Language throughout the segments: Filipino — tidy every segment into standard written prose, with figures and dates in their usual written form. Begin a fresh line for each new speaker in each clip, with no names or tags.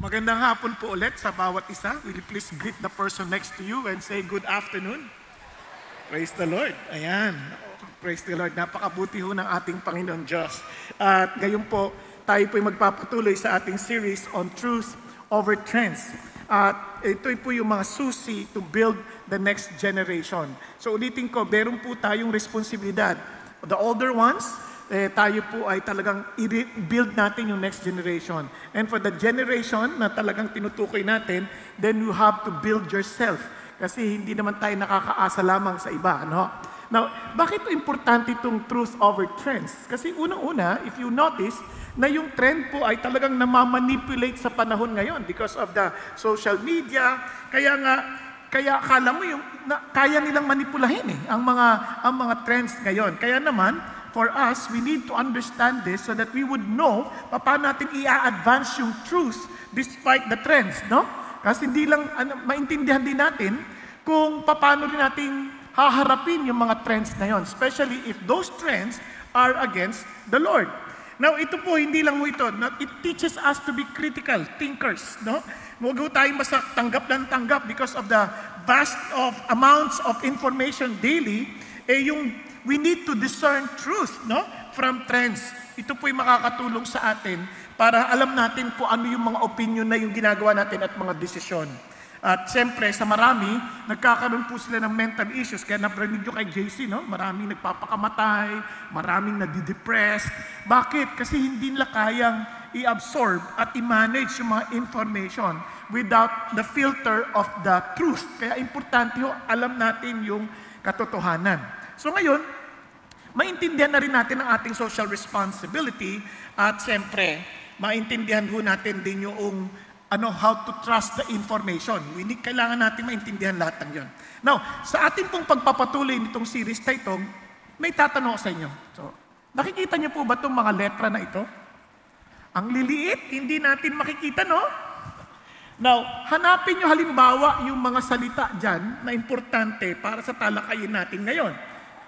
Magandang hapon po ulit sa bawat isa. Will you please greet the person next to you and say good afternoon? Praise the Lord. Ayan. Praise the Lord. Napakabuti ho ng ating Panginoon Diyos. At gayon po, tayo po'y magpapatuloy sa ating series on truth over trends. At ito po yung mga susi to build the next generation. So ulitin ko, meron po tayong responsibilidad. The older ones, tayo po ay talagang i-build natin yung next generation. And for the generation na talagang tinutukoy natin, then you have to build yourself. Kasi hindi naman tayo nakakaasa lamang sa iba. No? Now, bakit importante itong truth over trends? Kasi unang-una, if you notice, na yung trend po ay talagang namamanipulate sa panahon ngayon because of the social media. Kaya akala mo kaya nilang manipulahin ang mga trends ngayon. Kaya naman, for us, we need to understand this so that we would know paano natin i-advance yung truth despite the trends, no? Kasi hindi lang maintindihan din natin kung paano rin natin haharapin yung mga trends na yon, especially if those trends are against the Lord. Now, ito po, hindi lang mo ito. It teaches us to be critical thinkers, no? Huwag po tayong basta tanggap lang tanggap because of the vast of amounts of information daily, we need to discern truth, no, from trends. Ito po'y makakatulong sa atin para alam natin kung ano yung mga opinion na yung ginagawa natin at mga desisyon. At siyempre, sa marami, nagkakaroon po sila ng mental issues. Kaya nabrinig nyo kay JC, no? Maraming nagpapakamatay, maraming nadidepressed. Bakit? Kasi hindi nila kayang i-absorb at i-manage yung mga information without the filter of the truth. Kaya importante ho, alam natin yung katotohanan. So ngayon, maintindihan na rin natin ang ating social responsibility at siyempre, maintindihan ho natin din yung how to trust the information. Kailangan natin maintindihan lahat ng yun. Now, sa ating pong pagpapatuloy nitong series na ito, may tatanong sa inyo. So, nakikita niyo po ba itong mga letra na ito? Ang liliit, hindi natin makikita, no? Now, hanapin niyo halimbawa yung mga salita dyan na importante para sa talakayin natin ngayon.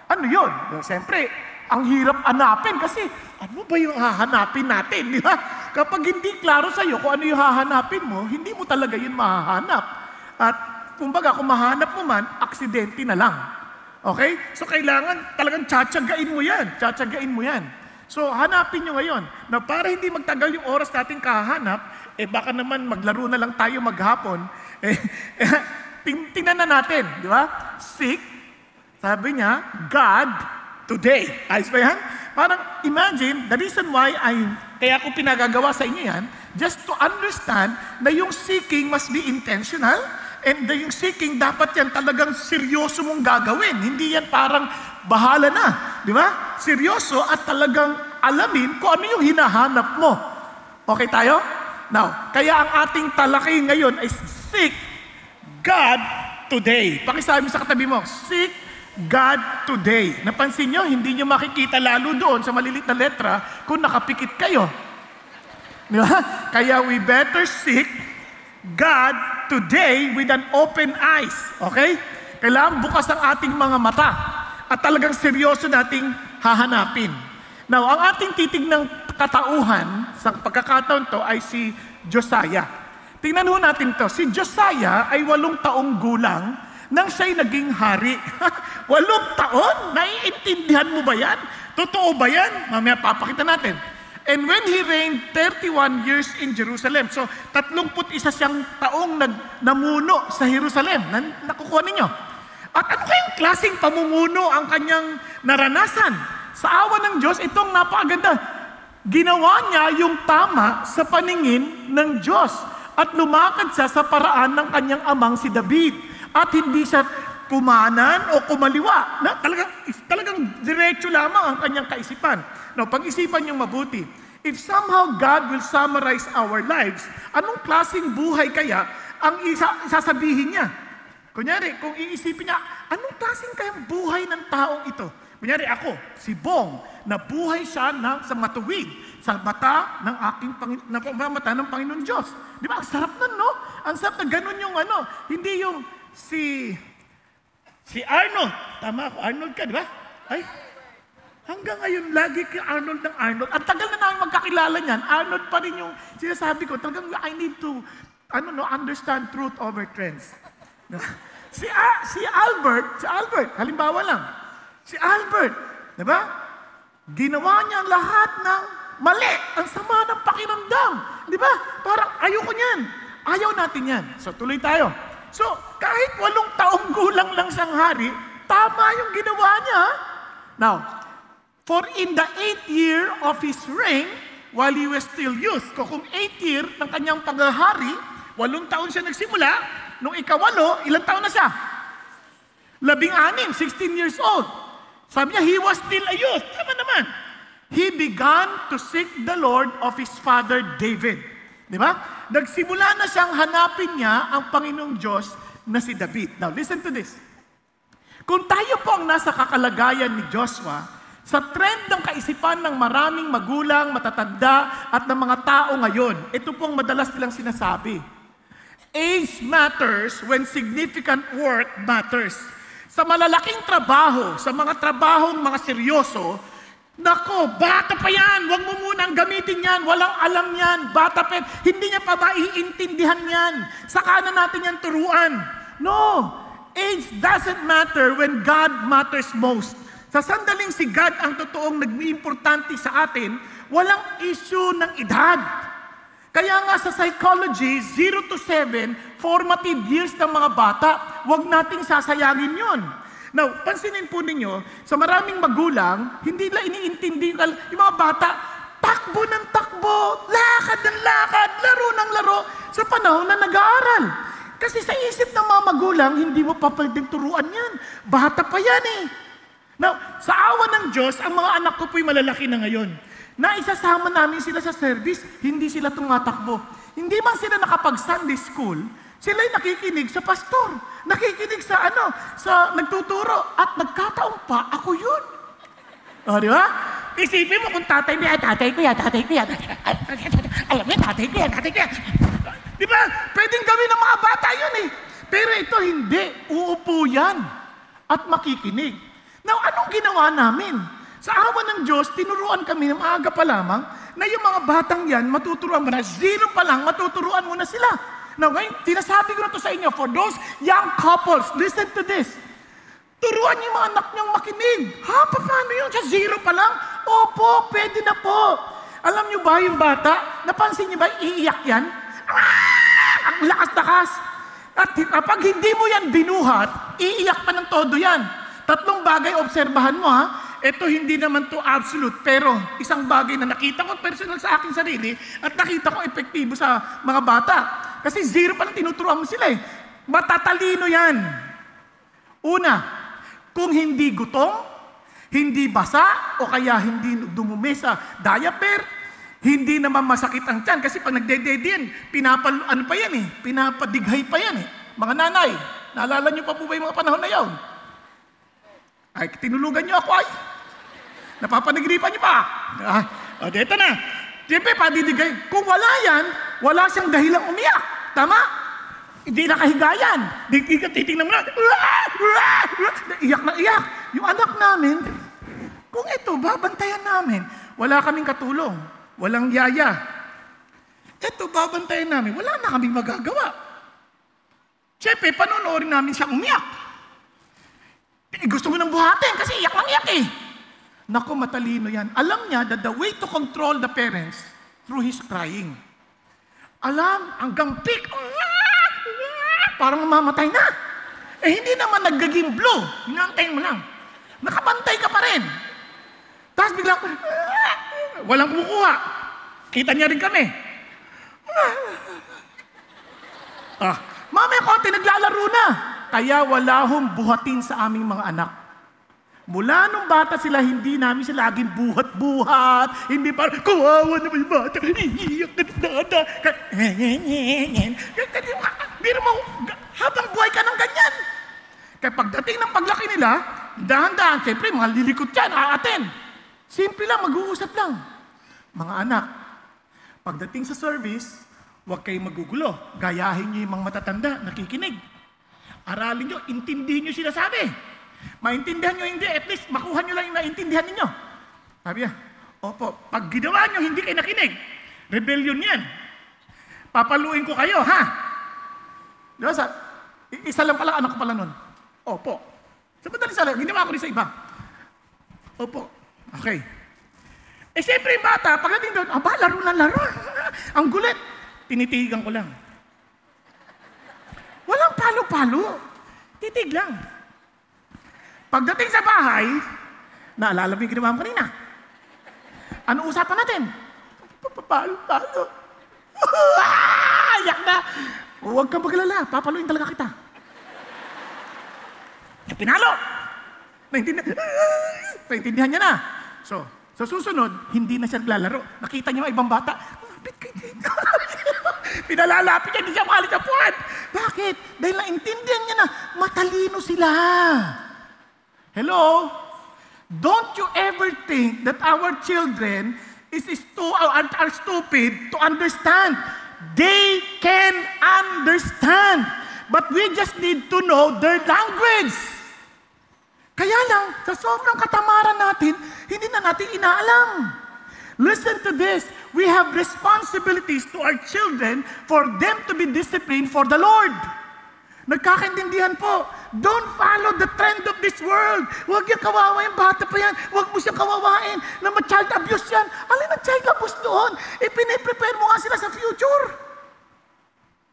Ano yun? Siyempre, ang hirap hanapin kasi ano ba yung hahanapin natin? Di ba? Kapag hindi klaro sa'yo kung ano yung hahanapin mo, hindi mo talaga yun mahahanap. At kumbaga, kung mahanap mo man, aksidente na lang. Okay? So, kailangan talagang tsatsagain mo yan. Tsatsagain mo yan. So, hanapin nyo ngayon. Na para hindi magtagal yung oras natin kahanap, baka naman maglaro na lang tayo maghapon. Tingnan na natin. Di ba? Seek. Sabi niya, God today. Ayos ba yan? Parang imagine, the reason why kaya ko pinagagawa sa inyo yan, just to understand na yung seeking must be intentional and yung seeking dapat yan talagang seryoso mong gagawin. Hindi yan parang bahala na. Di ba? Seryoso at talagang alamin kung ano yung hinahanap mo. Okay tayo? Now, kaya ang ating talakay ngayon ay seek God today. Pakisabi sa katabi mo, seek God today. Napansin nyo, hindi nyo makikita lalo doon sa malilit na letra kung nakapikit kayo. Diba? Kaya we better seek God today with an open eyes. Okay? Kailangan bukas ang ating mga mata at talagang seryoso nating hahanapin. Now, ang ating titignang katauhan sa pagkakataon to ay si Josiah. Tingnan ho natin to. Si Josiah ay 8 taong gulang nang siya'y naging hari. 8 taon? Naiintindihan mo ba yan? Totoo ba yan? Mamaya papakita natin. And when he reigned 31 years in Jerusalem. So, 31 siyang taong namuno sa Jerusalem. Nakukuha ninyo. At ano kayong klaseng pamumuno ang kanyang naranasan? Sa awa ng Diyos, itong napakaganda. Ginawa niya yung tama sa paningin ng Diyos. At lumakad siya sa paraan ng kanyang amang si David. At hindi siya kumanan o kumaliwa. Talagang diretso lamang ang kanyang kaisipan. Now, pag-isipan niyong mabuti. If somehow God will summarize our lives, anong klaseng buhay kaya ang isasabihin niya? Kunyari, kung iisipin niya, anong klaseng kayang buhay ng taong ito? Kunyari ako, si Bong, na buhay siya sa matuwid, sa mata ng mata ng Panginoon Diyos. Di ba? Ang sarap nun, no? Ang sarap na ganun yung hindi yung si Arnold. Tama ako, Arnold ka, di ba? Ay, Hanggang ngayon, lagi kay Arnold ng Arnold. Ang tagal na namin magkakilala niyan. Arnold pa rin yung sinasabi ko. Talagang I need to understand truth over trends. Si Albert, halimbawa lang, si Albert, di ba? Ginawa niya lahat ng mali. Ang sama ng pakiramdam. Di ba? Parang ayoko niyan. Ayaw natin yan. So tuloy tayo. So kahit 8 taong gulang lang siyang hari, tama yung ginawa niya. Now, for in the 8th year of his reign, while he was still youth, kung 8th year ng kanyang paghahari, 8 taon siya nagsimula, nung ika-8, ilang taon na siya? 16, 16 years old. Sabi niya, he was still a youth. Tama naman. He began to seek the Lord of his father David. Di ba? Nagsimula na siyang hanapin niya ang Panginoong Diyos na si David. Now, listen to this. Kung tayo po ang nasa kakalagayan ni Joshua, sa trend ng kaisipan ng maraming magulang, matatanda, at ng mga tao ngayon, ito pong madalas nilang sinasabi. Age matters when significant work matters. Sa malalaking trabaho, sa mga trabahong mga seryoso, nako, bata pa yan, huwag mo munang gamitin yan, walang alam yan, bata pa yan, hindi niya pa ba iintindihan yan, saka na natin yan turuan. No, age doesn't matter when God matters most. Sa sandaling si God ang totoong nag-iimportante sa atin, walang issue ng edad. Kaya nga sa psychology, 0 to 7, formative years ng mga bata, huwag nating sasayangin yon. Now, pansinin po ninyo, sa maraming magulang, hindi nila iniintindi yung mga bata, takbo ng takbo, lakad ng lakad, laro ng laro, sa panahon na nag-aaral. Kasi sa isip ng mga magulang, hindi mo pa pwedeng turuan yan. Bata pa yan eh. Now, sa awa ng Diyos, ang mga anak ko po'y malalaki na ngayon. Naisasama namin sila sa service, hindi sila tumatakbo. Hindi man sila nakapag-Sunday school, sila'y nakikinig sa pastor. Nakikinig sa nagtuturo. At nagkataon pa, ako yun. O, di ba? Isipin mo kung tatay mo, tatay ko yan. Alam mo, tatay ko yan. Di ba? Pwedeng gawin ng mga bata yun eh. Pero ito hindi. Uupo yan. At makikinig. Now, anong ginawa namin? Sa awa ng Diyos, tinuruan kami ng maaga pa lamang na yung mga batang yan, matuturuan mo na. 0 pa lang, matuturuan mo na sila. Now, ngayon, tinasabi ko na to sa inyo, for those young couples, listen to this. Turuan yung mga anak niyong makinig. Ha? Paano yun? Sa 0 pa lang? Opo, pwede na po. Alam niyo ba yung bata? Napansin niyo ba, iiyak yan? Ang lakas-lakas. At kapag hindi mo yan binuhat, iiyak pa ng todo yan. 3 bagay, obserbahan mo ha. Ito hindi naman to absolute, pero isang bagay na nakita ko personal sa aking sarili at nakita ko epektibo sa mga bata. Kasi 0 pa lang tinuturuan mo sila eh. Matatalino yan. Una, kung hindi gutom, hindi basa, o kaya hindi dumumi sa diaper, hindi naman masakit ang tiyan. Kasi pag nagdededin, pinapadighay pa yan eh. Mga nanay, naalala niyo pa po ba yung mga panahon na yun? Ay, tinulugan niyo ako ay. Napapanagiripan niyo pa. Dito na. Siyempre, padidigay. Kung wala yan, wala siyang dahilang umiyak. Tama? Hindi nakahiga yan. Titingnan mo na. Iyak na iyak. Yung anak namin, kung ito, babantayan namin. Wala kaming katulong. Walang yaya. Ito, babantayan namin. Wala na kaming magagawa. Siyempre, panonoorin namin siya umiyak. Gusto mo nang buhatin kasi iyak lang iyak eh. Naku, matalino yan. Alam niya that the way to control the parents through his crying. Alam, hanggang peak, parang mamamatay na. Eh, hindi naman naggaging blue. Hinantayin mo lang. Nakabantay ka pa rin. Tapos biglang, walang kumukuha. Kita niya rin kami. Mamaya konti, naglalaro na. Kaya wala hong buhatin sa aming mga anak. Mula nung bata sila, hindi namin sila laging buhat-buhat. Hindi parang, kawawa naman yung bata. Iiyak na dada. Biro mo, habang buhay ka ng ganyan. Kaya pagdating ng paglaki nila, dahan-dahan, siyempre, mga lilikot yan, aaten. Simple lang, mag-uusap lang. Mga anak, pagdating sa service, huwag kayong magugulo. Gayahin niyo yung mga matatanda, nakikinig. Aralin nyo, intindihin nyo sinasabi. Maintindihan nyo hindi, at least makuha nyo lang yung naintindihan ninyo. Sabi niya, opo, pag ginawa niyo, hindi kayo nakinig. Rebellion yan. Papaluin ko kayo, ha? Diba sa, isa lang pala, anak ko pala nun. Opo. Sa madaling sala, ginawa ko rin sa iba. Opo. Okay. Eh, siyempre yung bata, pagdating doon, laro na laro. Ang gulit. Tinitigan ko lang. Walang palo-palo. Titig lang. Pagdating sa bahay, naalala mo yung ginawa mo kanina. Ano usapan natin? Palo-palo. Ayak na. Huwag kang magalala. Papaluin talaga kita. Pinalo. Naintindihan niya na. So, sa susunod, hindi na siya naglalaro. Nakita niya mga ibang bata. Pinalalapit niya, hindi siya makalit sa puwan. Bakit? Dahil naintindihan niya na matalino sila. Hello? Don't you ever think that our children are stupid to understand. They can understand. But we just need to know their language. Kaya lang, sa sobrang katamaran natin, hindi na natin inaalam. Listen to this. We have responsibilities to our children for them to be disciplined for the Lord. Nagkakaintindihan po. Don't follow the trend of this world. Huwag yung kawawa yung bata pa yan. Huwag mo siyang kawawain na child abuse yan. Alin ang child abuse doon? Piniprepare mo nga sila sa future.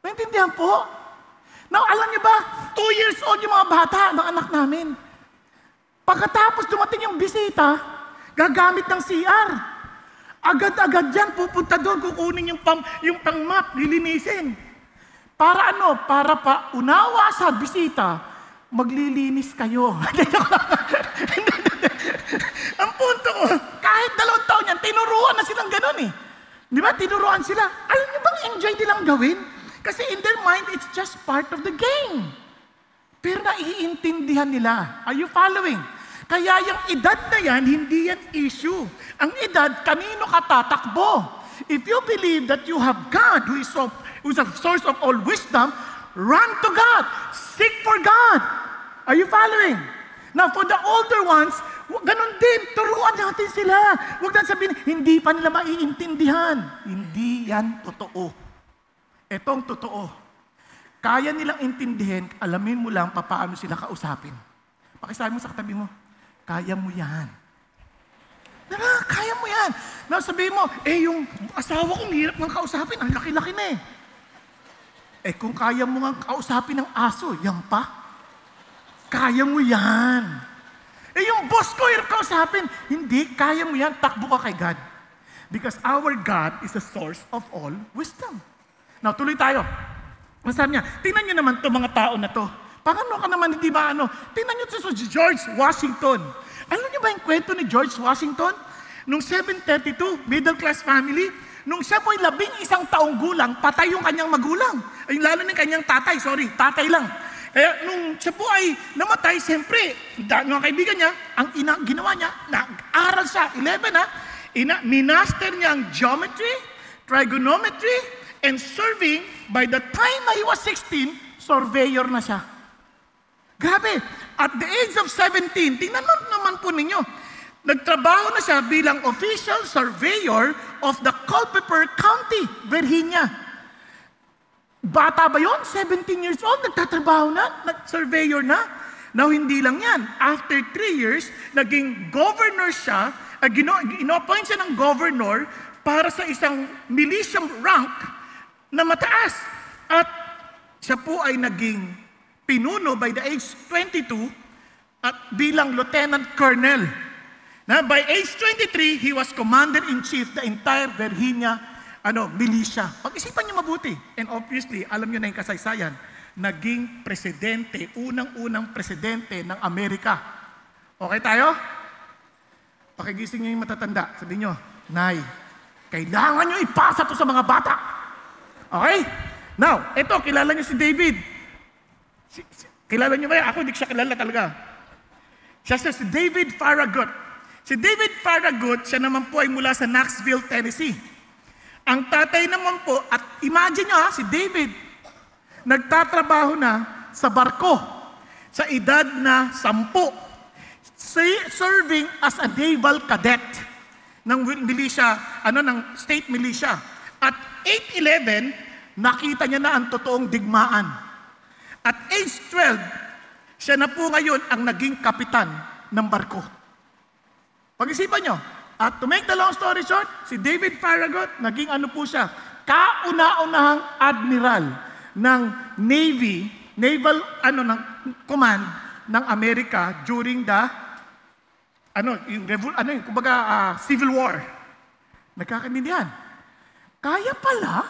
Naintindihan po? Now, alam niyo ba, 2 years old yung mga bata ng anak namin. Pagkatapos dumating yung bisita, gagamit ng CR. Agad-agad yan, pupunta doon, kukunin yung pang-map, lilinisin. Para ano? Para pa unawa sa bisita, maglilinis kayo. Ang punto ko, kahit 2 taon yan, tinuruan na silang ganun eh. Di ba? Tinuruan sila. Alam niyo bang enjoy nilang gawin? Kasi in their mind, it's just part of the game. Pero naiintindihan nila. Are you following? Kaya yung edad na yan, hindi yan issue. Ang edad, kanino ka tatakbo? If you believe that you have God who is a source of all wisdom, run to God. Seek for God. Are you following? Now, for the older ones, ganun din, turuan natin sila. Huwag na sabihin, hindi pa nila maiintindihan. Hindi yan totoo. Etong totoo. Kaya nilang intindihin, alamin mo lang paano sila kausapin. Pakisabi mo sa katabi mo, kaya mo yan. Diba? Kaya mo yan. Now sabihin mo, yung asawa kong hirap ng kausapin, ang laki-laki na eh. Kung kaya mo nga kausapin ng aso, yan pa. Kaya mo yan. Yung boss ko hirap kausapin, hindi, kaya mo yan, takbo ka kay God. Because our God is the source of all wisdom. Now tuloy tayo. Masabi niya, tingnan niyo naman itong mga tao na to. Paano ka naman, hindi ba ano? Tingnan niyo ito sa George Washington. Alam niyo ba yung kwento ni George Washington? Nung 1732, middle class family, nung siya po'y 11 taong gulang, patay yung kanyang magulang. Ay, lalo ng kanyang tatay, tatay lang. Kaya nung siya po ay namatay, siyempre, mga kaibigan niya, ang ginawa niya, nag-aral siya, 11 minaster niya ang geometry, trigonometry, and serving, by the time na he was 16, surveyor na siya. Grabe, at the age of 17, tingnan mo naman po ninyo, nagtrabaho na siya bilang official surveyor of the Culpeper County, Virginia. Bata ba yun? 17 years old, nagtatrabaho na, nag-surveyor na. Now, hindi lang yan. After 3 years, naging governor siya, ino-appoint siya ng governor para sa isang militia rank na mataas. At siya po ay naging pinuno by the age 22 at bilang lieutenant colonel. Na by age 23, he was commander-in-chief the entire Virginia militia. Pag-isipan niyo mabuti. And obviously, alam niyo na yung kasaysayan, naging presidente, unang-unang presidente ng Amerika. Okay tayo? Pakigising niyo yung matatanda. Sabihin niyo, Nay, kailangan niyo ipasa to sa mga bata. Okay? Now, ito, kilala niyo si David. Kilala niyo ba yan? Ako, hindi siya kilala talaga. Siya si David Farragut. Si David Farragut, siya naman po ay mula sa Knoxville, Tennessee. Ang tatay naman po, at imagine niyo si David, nagtatrabaho na sa barko, sa edad na 10, serving as a naval cadet. ng militia, ng state militia. At 8:11, nakita niya na ang totoong digmaan. At age 12, siya na po ngayon ang naging kapitan ng barko. Pag-isipan nyo, at to make the long story short, si David Farragut, naging po siya, kauna-unahang admiral ng naval ng command ng Amerika during the Civil War. Nagkakaintindihan. Kaya pala?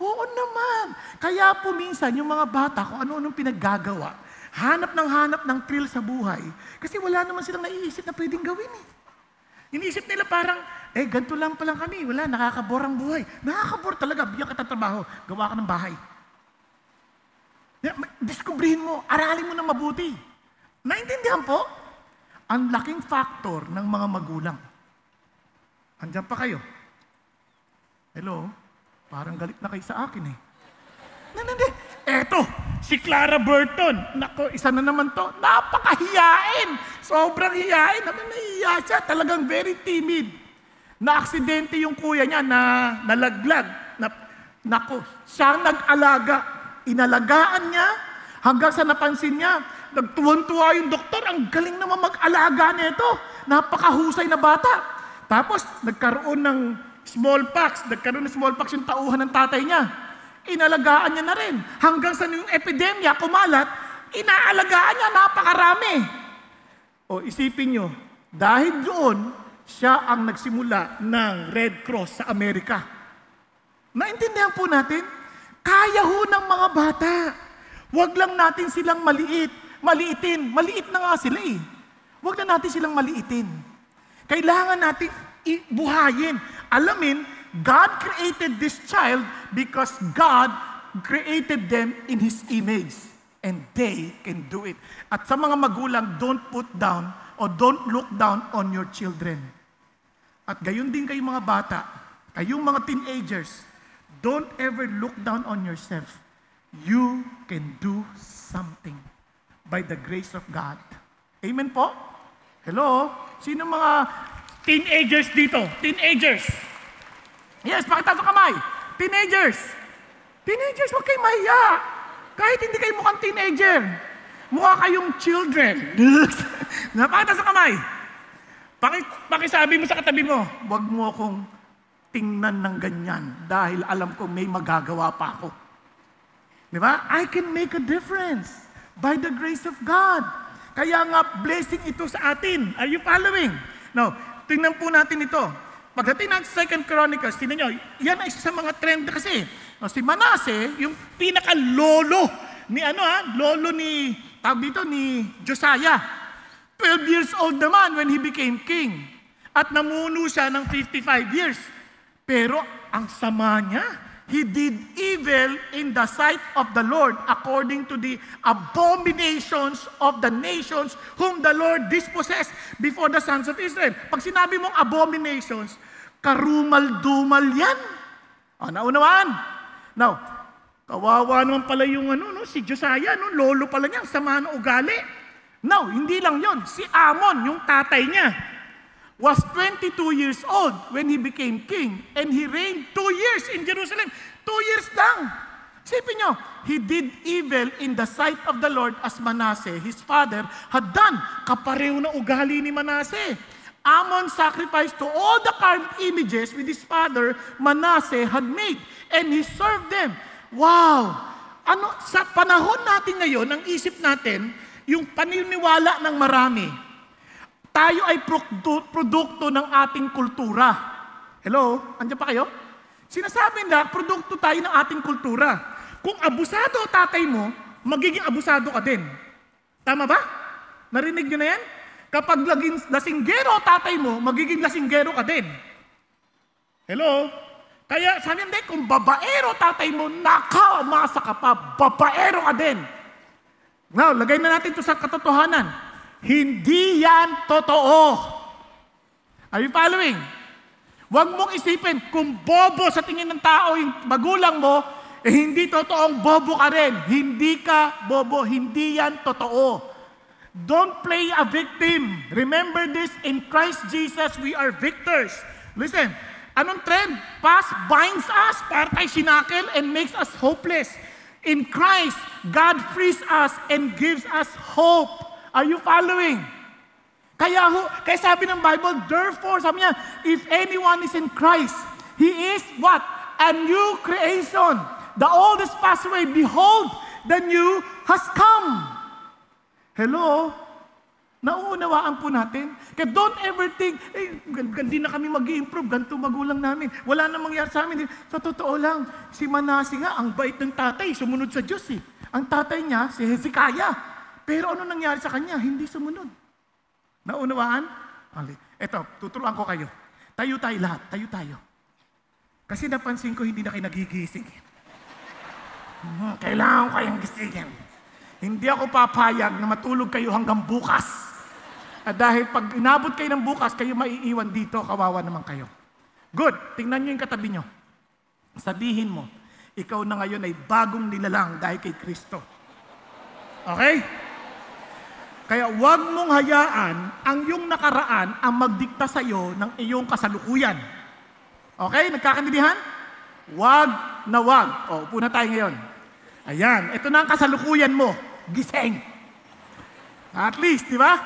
Oo naman. Kaya po minsan yung mga bata kung ano-anong pinaggagawa, hanap ng thrill sa buhay kasi wala naman silang naiisip na pwedeng gawin eh. Iniisip nila parang, ganito lang pa lang kami, wala, nakakabor ang buhay. Nakakabor talaga, bigyan ka ng trabaho, gawa ka ng bahay. Diskubrihin mo, aralin mo na mabuti. Naintindihan po? Ang laking factor ng mga magulang. Andiyan pa kayo. Hello? Parang galit na kayo sa akin eh. Hindi. Eto, si Clara Burton. Nako, isa na naman to. Napakahiyain. Sobrang hiyain. Nahihiya siya. Talagang very timid. Na-aksidente yung kuya niya na nalaglag. Nako, siya nag-alaga. Inalagaan niya hanggang sa napansin niya. Nagtuwan-tuwa yung doktor. Ang galing naman mag-alaga nito. Napakahusay na bata. Tapos, nagkaroon ng smallpox yung tauhan ng tatay niya. Inalagaan niya na rin. Hanggang sa yung epidemya kumalat, inaalagaan niya, napakarami. O isipin nyo, dahil doon, siya ang nagsimula ng Red Cross sa Amerika. Naintindihan po natin? Kaya ho ng mga bata. Huwag lang natin silang maliitin. Maliit na nga sila eh. Huwag na natin silang maliitin. Kailangan natin buhayin. Alamin, God created this child because God created them in His image. And they can do it. At sa mga magulang, don't put down or don't look down on your children. At gayon din kayong mga bata, kayong mga teenagers, don't ever look down on yourself. You can do something by the grace of God. Amen po? Hello? Sino mga teenagers dito? Teenagers. Yes, pakita sa kamay. Teenagers. Teenagers, huwag kayong mahiya. Kahit hindi kayo mukhang teenager. Mukha kayong children. Pakita sa kamay. Pakisabi mo sa katabi mo, huwag mo akong tingnan ng ganyan dahil alam ko may magagawa pa ako. Di ba? I can make a difference by the grace of God. Kaya nga, blessing ito sa atin. Are you following? Now, tingnan po natin ito. Pagdating ng 2 Chronicles, tingnan nyo, yan ay isa sa mga trend kasi. Si Manase, yung pinaka-lolo ni lolo ni, ni Josiah. 12 years old naman when he became king. At namuno siya ng 55 years. Pero ang sama niya, he did evil in the sight of the Lord according to the abominations of the nations whom the Lord dispossessed before the sons of Israel. Pag sinabi mong abominations, karumal-dumal yan. Naunawaan. Now, kawawa naman pala yung si Josiah, lolo pala niya, sama ng ugali. Now, hindi lang yon. Si Amon, yung tatay niya, was 22 years old when he became king and he reigned 2 years in Jerusalem. 2 years lang. Isipin nyo, he did evil in the sight of the Lord as Manasseh, his father, had done. Kapareho na ugali ni Manasseh. Amon sacrificed to all the carved images with his father Manasseh had made and he served them. Wow! Sa panahon natin ngayon, ang isip natin, yung paniniwala ng marami. Tayo ay produkto ng ating kultura. Hello? Andiyan pa kayo? Sinasabi na, produkto tayo ng ating kultura. Kung abusado tatay mo, magiging abusado ka din. Tama ba? Narinig nyo na yan? Kapag lasinggero tatay mo, magiging lasinggero ka din. Hello? Kaya sabi hindi, kung babaero tatay mo, nakamasa ka pa, babaero ka din. Now, lagay na natin ito sa katotohanan. Hindi yan totoo. Are you following? Huwag mong isipin, kung bobo sa tingin ng tao yung magulang mo, hindi totoong bobo ka rin. Hindi ka bobo, hindi yan totoo. Don't play a victim. Remember this, in Christ Jesus, we are victors. Listen, anong trend? Past binds us, para tayo sinakil, and makes us hopeless. In Christ, God frees us and gives us hope. Are you following? Kaya sabi ng Bible, therefore, sabi niya, if anyone is in Christ, he is what? A new creation. The old is passed away. Behold, the new has come. Hello? Nauunawaan po natin. Kaya don't ever think, hindi na kami mag-i-improve, ganito magulang namin. Wala na mangyari sa amin. Sa totoo lang, si Manase nga, ang bait ng tatay, sumunod sa Diyos eh. Ang tatay niya, si Hezekiah. Pero ano nangyari sa kanya? Hindi sumunod. Naunawaan? Eto, tuturuan ko kayo. Tayo tayo lahat. Tayo tayo. Kasi napansin ko, hindi na kayo nagigising. Kailangan ko kayong gisingin. Hindi ako papayag na matulog kayo hanggang bukas. At dahil pag inabot kayo ng bukas, kayo maiiwan dito, kawawa naman kayo. Good. Tingnan nyo yung katabi nyo. Sabihin mo, ikaw na ngayon ay bagong nilalang dahil kay Kristo. Okay? Kaya huwag mong hayaan ang iyong nakaraan ang magdikta sa iyo ng iyong kasalukuyan. Okay? Nagkakaintindihan? Huwag na huwag. O, upo na tayo ngayon. Ayan, ito na ang kasalukuyan mo. Gising. At least, di ba?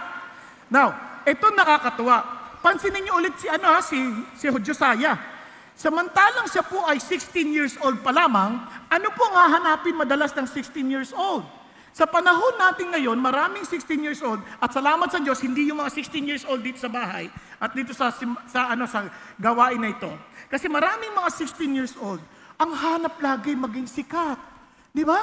Now, ito nakakatuwa. Pansinin niyo ulit si Josiah. Samantalang siya po ay 16 years old pa lamang, ano po ang hahanapin madalas ng 16 years old? Sa panahon natin ngayon, maraming 16 years old, at salamat sa Diyos, hindi yung mga 16 years old dito sa bahay, at dito sa gawain na ito. Kasi maraming mga 16 years old, ang hanap lagi maging sikat. Di ba?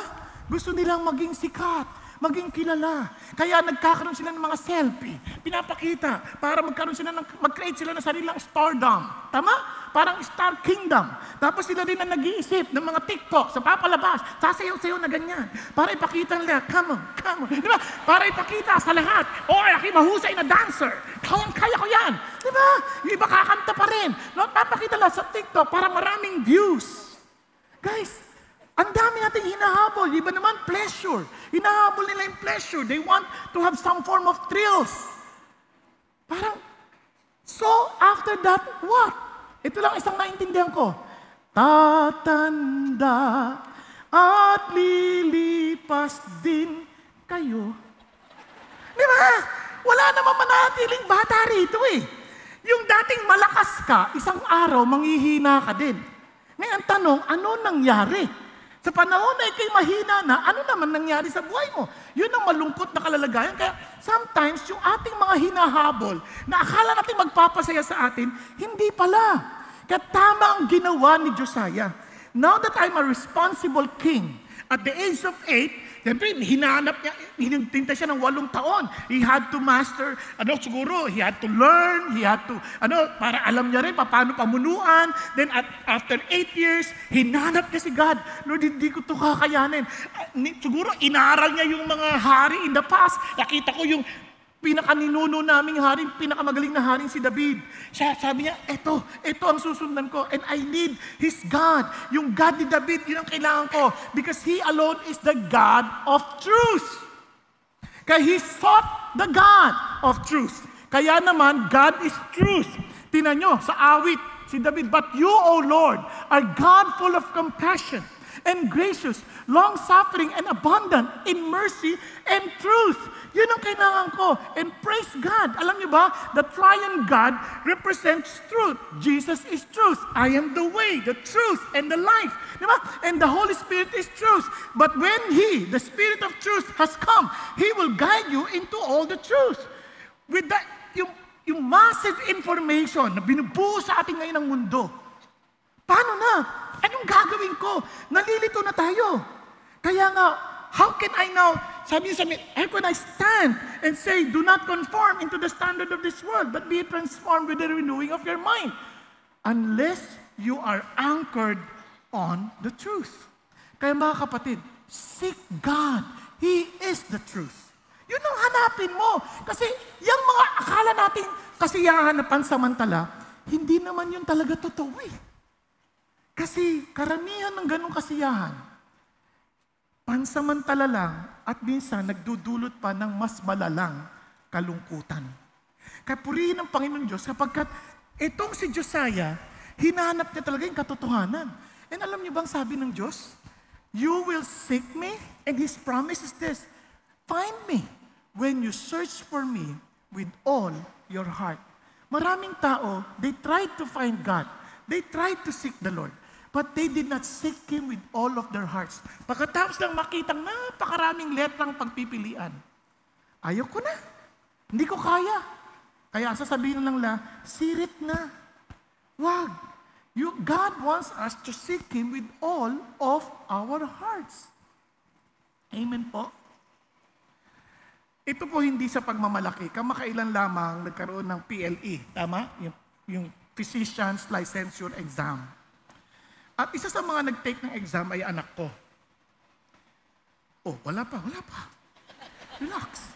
Gusto nilang maging sikat, maging kilala. Kaya nagkakaroon sila ng mga selfie, pinapakita, para mag-create sila ng sarilang stardom. Tama? Parang Star Kingdom. Tapos sila din ang nag-iisip ng mga TikTok sa papalabas, sasayaw-sayaw na ganyan. Para ipakita nila, come on, come on. Di ba? Para ipakita sa lahat, ako mahusay na dancer. Kaya ko yan. Di ba? Yung iba kakanta pa rin. No, papakita lang sa TikTok para maraming views. Guys, ang dami nating hinahabol. Iba naman, pleasure. Hinahabol nila yung pleasure. They want to have some form of thrills. Parang, so after that, what? Ito lang isang naintindihan ko. Tatanda at lilipas din kayo. Di ba? Wala naman manatiling bata rito eh. Yung dating malakas ka, isang araw manghihina ka din. Ngayon ang tanong, ano nangyari? Sa panahon na ikay mahina na, ano naman nangyari sa buhay mo? Yun ang malungkot na kalalagayan. Kaya sometimes yung ating mga hinahabol na akala natin magpapasaya sa atin, hindi pala. Kaya tama ang ginawa ni Josiah. Now that I'm a responsible king, at the age of 8, siyempre, hinintay siya ng 8 taon. He had to master, siguro, he had to learn, he had to, para alam niya rin paano pamunuan. Then after 8 years, hinanap niya si God. Lord, hindi ko ito kakayanin. Siguro, inaral niya yung mga hari in the past. Nakita ko yung pinakaninuno naming hari, pinakamagaling na haring si David. Sabi niya, ito ang susundan ko. And I need His God. Yung God ni David, yun ang kailangan ko. Because He alone is the God of truth. Kaya He sought the God of truth. Kaya naman, God is truth. Tingnan nyo, sa awit, si David, but you, O Lord, are God full of compassion and gracious, long-suffering and abundant in mercy and truth. Yun ang kailangan ko. And praise God. Alam niyo ba, the triune God represents truth. Jesus is truth. I am the way, the truth, and the life. Diba? And the Holy Spirit is truth. But when He, the Spirit of truth, has come, He will guide you into all the truth. With that, yung massive information na binubuo sa atin ngayon ng mundo, paano na? Anong gagawin ko? Nalilito na tayo. Kaya nga, how can I now, how can I stand and say, do not conform into the standard of this world, but be transformed with the renewing of your mind? Unless you are anchored on the truth. Kaya mga kapatid, seek God. He is the truth. Yun ang hanapin mo. Kasi yung mga akala natin kasiyahan na pansamantala, hindi naman yun talaga totoo eh. Kasi karamihan ng ganong kasiyahan, pansamantala lang at minsan nagdudulot pa ng mas malalang kalungkutan. Kaya purihin ang Panginoon Diyos sapagkat itong si Josiah, hinanap niya talaga yung katotohanan. And alam niyo bang sabi ng Diyos? You will seek me, and His promise is this, find me when you search for me with all your heart. Maraming tao, they tried to find God. They tried to seek the Lord. But they did not seek Him with all of their hearts. Pagkatapos lang makitang napakaraming letrang pagpipilian, ayaw ko na. Hindi ko kaya. Kaya sasabihin lang sirit na. Wag. God wants us to seek Him with all of our hearts. Amen po. Ito po hindi sa pagmamalaki. Kamakailan lamang nagkaroon ng PLE. Tama? Yung Physician's Licensure Exam. At isa sa mga nag-take ng exam ay anak ko. Oh, wala pa. Relax.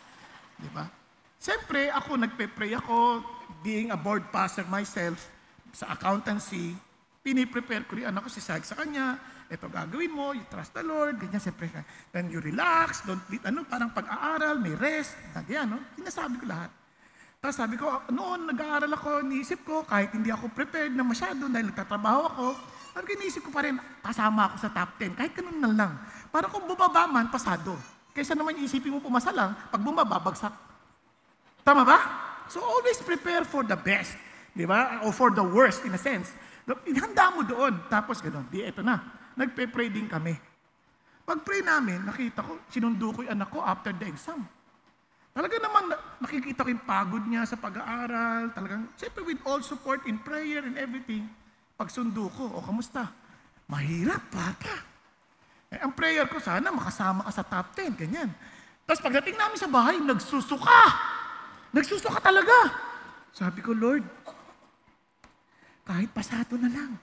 Diba? Siyempre, ako nagpe-pray ako, being a board passer myself, sa accountancy, piniprepare ko rin anak ko, sisag sa kanya, ito gagawin mo, you trust the Lord, ganyan, siyempre, then you relax, don't, parang pag-aaral, may rest, ganyan, no? Sinasabi ko lahat. Tapos sabi ko, noon, nag-aaral ako, niisip ko, kahit hindi ako prepared na masyado, dahil nagtatrabaho ako, pero iniisip ko pa rin, kasama ako sa top 10, kahit ganun na lang. Para kung bumaba man, pasado. Kaysa naman isipin mo pumasa lang, pag bumaba, bagsak. Tama ba? So always prepare for the best. Di ba? O for the worst, in a sense. Handa mo doon. Tapos gano'n, eto na. Nagpe-pray din kami. Pag-pray namin, nakita ko, sinundo ko yung anak ko after the exam. Talaga naman, nakikita ko yung pagod niya sa pag-aaral. Talagang, siyempre with all support in prayer and everything, pagsundo ko, kamusta? Mahirap, papa. Ang prayer ko, sana makasama ka sa top 10, ganyan. Tapos pagdating namin sa bahay, nagsusuka. Nagsusuka talaga. Sabi ko, Lord, kahit pasado na lang.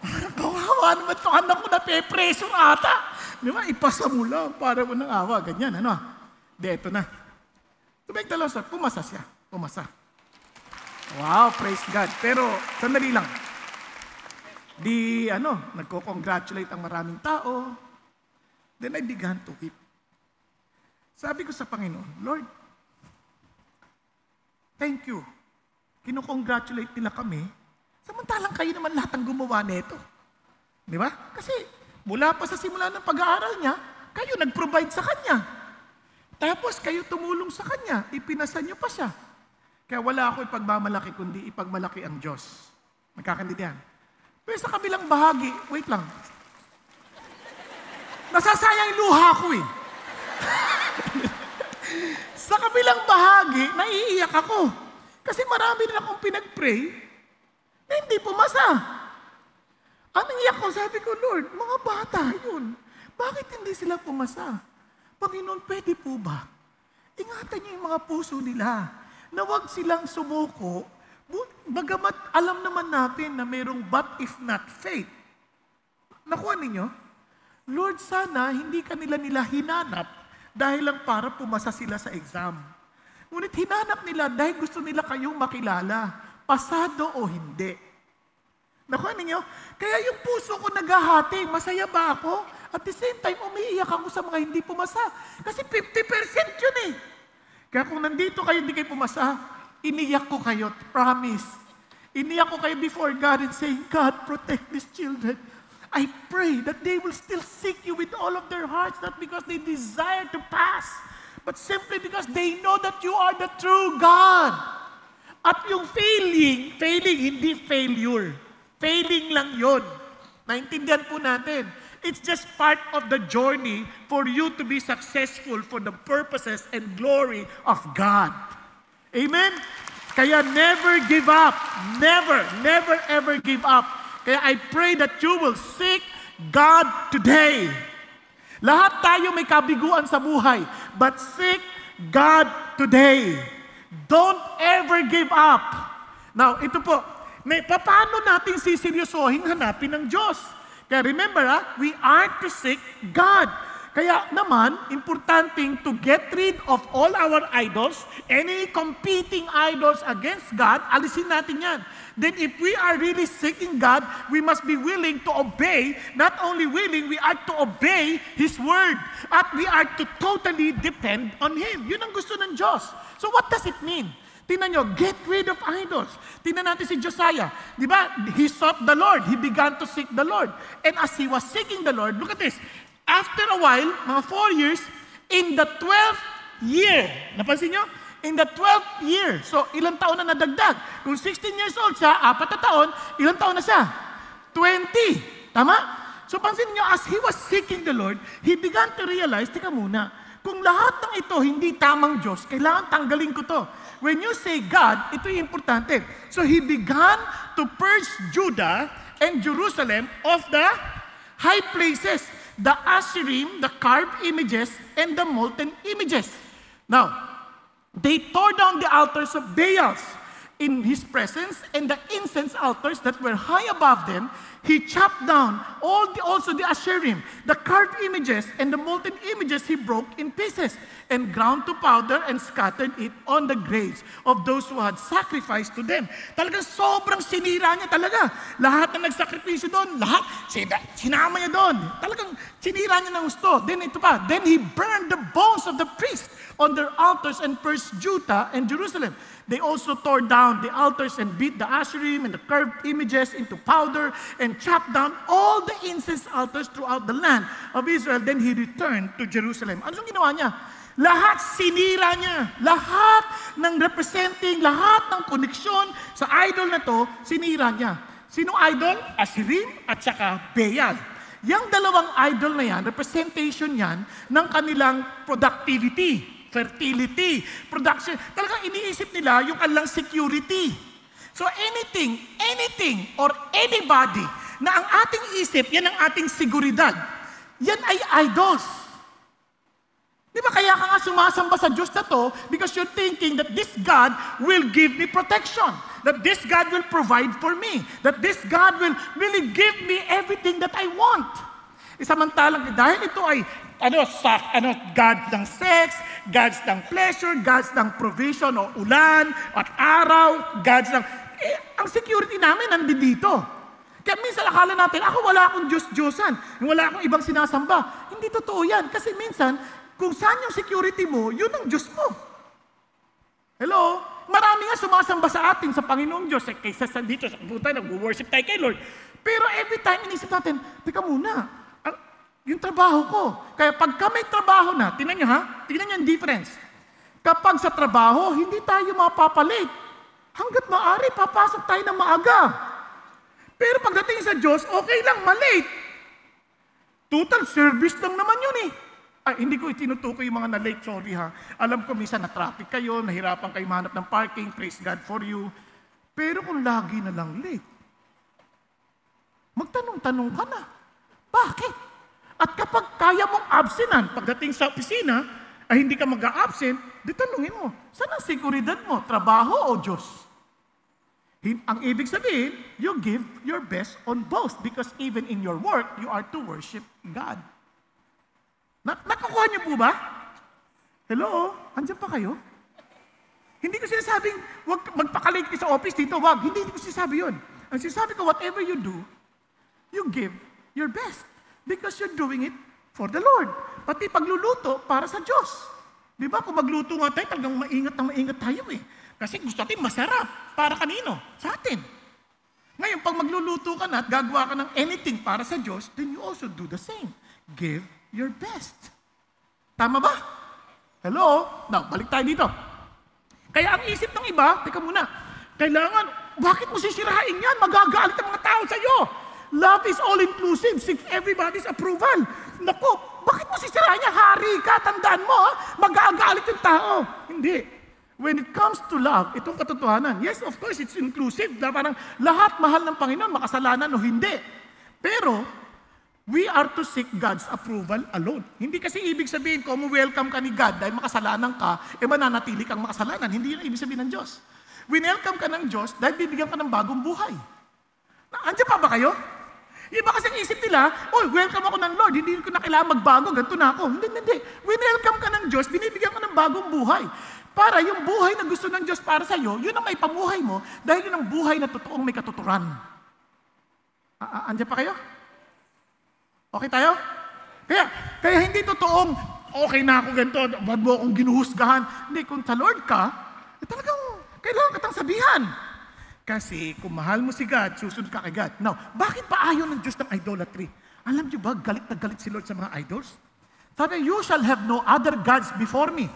Parang kawawa naman ito, anak ko na pe-pressure ata. Di ba? Ipasa mo lang para mo nang awa. Ganyan, ano? Eto na. Tumig talaga sa, pumasa siya. Pumasa. Wow, praise God. Pero, sandali lang. Nagko-congratulate ang maraming tao. Then I began to weep. Sabi ko sa Panginoon, Lord, thank you. Kino-congratulate nila kami. Samantalang kayo naman lahat ang gumawa nito. Di ba? Kasi mula pa sa simula ng pag-aaral niya, kayo nag-provide sa kanya. Tapos kayo tumulong sa kanya. Ipinasa niyo pa siya. Kaya wala ako ipagmamalaki, kundi ipagmalaki ang Diyos. Magkakandidihan. Pero sa kabilang bahagi, wait lang. Nasasayang luha ko eh. Sa kabilang bahagi, naiiyak ako. Kasi marami rin akong pinag-pray na hindi pumasa. Ang iyak ko, sabi ko, Lord, mga bata yun. Bakit hindi sila pumasa? Panginoon, pwede po ba? Ingatan niyo yung mga puso nila na huwag silang sumuko. Bagamat alam naman natin na mayroong but if not faith. Nakuha ninyo? Lord, sana hindi kanila hinanap dahil lang para pumasa sila sa exam. Ngunit hinanap nila dahil gusto nila kayong makilala. Pasado o hindi. Nakuha ninyo? Kaya yung puso ko naghahati, masaya ba ako? At the same time, umiiyak ako sa mga hindi pumasa. Kasi 50% yun eh. Kaya kung nandito kayo, hindi kayo pumasa, iniyak ko kayo, promise. Iniyak ko kayo before God and saying, God, protect these children. I pray that they will still seek you with all of their hearts, not because they desire to pass, but simply because they know that you are the true God. At yung failing, hindi failure. Failing lang yun. Naintindihan po natin. It's just part of the journey for you to be successful for the purposes and glory of God. Amen? Kaya never give up. Never ever give up. Kaya I pray that you will seek God today. Lahat tayo may kabiguan sa buhay, but seek God today. Don't ever give up. Now, ito po, paano natin siseryosohin hanapin ng Diyos? Kaya remember, we are to seek God. Kaya naman, importanteng to get rid of all our idols, any competing idols against God, alisin natin yan. Then if we are really seeking God, we must be willing to obey. Not only willing, we are to obey His Word. At we are to totally depend on Him. Yun ang gusto ng Diyos. So what does it mean? Tingnan nyo, get rid of idols. Tingnan natin si Josiah. Di ba? He sought the Lord. He began to seek the Lord. And as he was seeking the Lord, look at this. After a while, mga 4 years, in the 12th year, napansin nyo? In the 12th year. So, ilang taon na nadagdag? Kung 16 years old siya, 4 na taon, ilang taon na siya? 20. Tama? So, pansin nyo, as he was seeking the Lord, he began to realize, teka muna, kung lahat ng ito hindi tamang Diyos, kailangan tanggalin ko to. When you say God, ito yung importante. So, he began to purge Judah and Jerusalem of the high places, the Asherim, the carved images, and the molten images. Now, they tore down the altars of Baals in his presence, and the incense altars that were high above them. He chopped down also the Asherim, the carved images, and the molten images he broke in pieces, and ground to powder and scattered it on the graves of those who had sacrificed to them. Talagang sobrang sinira niya talaga. Lahat na nagsakripisyo doon, lahat, sinama niya doon. Talagang sinira niya ng gusto. Then ito pa, then he burned the bones of the priests on their altars and purged Judah and Jerusalem. They also tore down the altars and beat the Asherim and the carved images into powder and chopped down all the incense altars throughout the land of Israel. Then he returned to Jerusalem. Ano yung ginawa niya? Lahat sinira niya. Lahat ng representing, lahat ng koneksyon sa idol na to, sinira niya. Sinong idol? Asherim at saka Baal. Yang dalawang idol na yan, representation yan ng kanilang productivity, fertility, production. Talagang iniisip nila yung kanilang security. So anything, or anybody na ang ating isip, yan ang ating seguridad. Yan ay idols. Di ba kaya ka nga sumasamba sa Diyos na to because you're thinking that this God will give me protection, that this God will provide for me, that this God will really give me everything that I want. Samantalang dahil ito ay gods ng sex, gods ng pleasure, gods ng provision o ulan at araw, gods ng... ang security namin nandito. Kaya minsan akala natin, ako wala akong Diyos-Diyosan, wala akong ibang sinasamba. Hindi totoo yan. Kasi minsan, kung saan yung security mo, yun ang Diyos mo. Hello? Marami nga sumasamba sa atin sa Panginoong Diyos. Kaysa sa dito, sa puta, nag-worship tayo kay Lord. Pero every time inisip natin, teka muna, yung trabaho ko. Kaya pagka may trabaho na, tingnan nyo ha, tingnan nyo yung difference. Kapag sa trabaho, hindi tayo mapapalit. Hanggat maaari, papasok tayo ng maaga. Pero pagdating sa Diyos, okay lang, malate. Total service lang naman yun eh. Ay, hindi ko itinutukoy yung mga na-late, sorry ha. Alam ko minsan na-traffic kayo, nahirapan kayo mahanap ng parking, praise God for you. Pero kung lagi na lang late, magtanong-tanong ka na. Bakit? At kapag kaya mong absentan, pagdating sa opisina, ay hindi ka mag-a-absent, di tanungin mo, saan ang seguridad mo? Trabaho o Diyos? Ang ibig sabihin, you give your best on both because even in your work, you are to worship God. Nakukuha niyo po ba? Hello? Andiyan pa kayo? Hindi ko sinasabing, wag magpakalate ka sa office dito, wag. Hindi ko sinasabi yun. Ang sinasabi ko, whatever you do, you give your best. Because you're doing it for the Lord. Pati pagluluto para sa Diyos. Di ba? Kung magluto nga tayo, talagang maingat tayo eh. Kasi gusto natin masarap. Para kanino? Sa atin. Ngayon, pag magluluto ka na at gagawa ka ng anything para sa Diyos, then you also do the same. Give your best. Tama ba? Hello? Now, balik tayo dito. Kaya ang isip ng iba, teka muna, kailangan, bakit mo sisirain yan? Magagalit ang mga tao sa iyo. Love is all-inclusive. Seek everybody's approval. Naku, bakit mo sisirain niya? Hari ka, tandaan mo, mag-aagalit yung tao. Hindi. When it comes to love, itong katotohanan, yes, of course, it's inclusive. Parang lahat mahal ng Panginoon, makasalanan o hindi. Pero, we are to seek God's approval alone. Hindi kasi ibig sabihin, kung welcome ka ni God dahil makasalanan ka, mananatili kang makasalanan. Hindi yun ibig sabihin ng Diyos. Winelcome ka ng Diyos dahil bibigyan ka ng bagong buhay. Andiyan pa ba kayo? Iba kasi isip nila, welcome ako ng Lord, hindi ko na kailangan magbago, ganito na ako. Hindi. Winelcome ka ng Diyos, binibigyan ka ng bagong buhay. Para yung buhay na gusto ng Diyos para sa iyo, yun ang may pamuhay mo dahil yun ang buhay na totoong may katuturan. Andiyan pa kayo? Okay tayo? Kaya hindi totoong, okay na ako ganito, wag mo akong ginuhusgahan. Hindi, kung sa Lord ka, talagang kailangan katang sabihan. Kasi kung mahal mo si God, susunod ka kay God. Now, bakit pa ayaw ng Diyos ng idolatry? Alam niyo ba, galit na galit si Lord sa mga idols? Sabi, you shall have no other gods before me.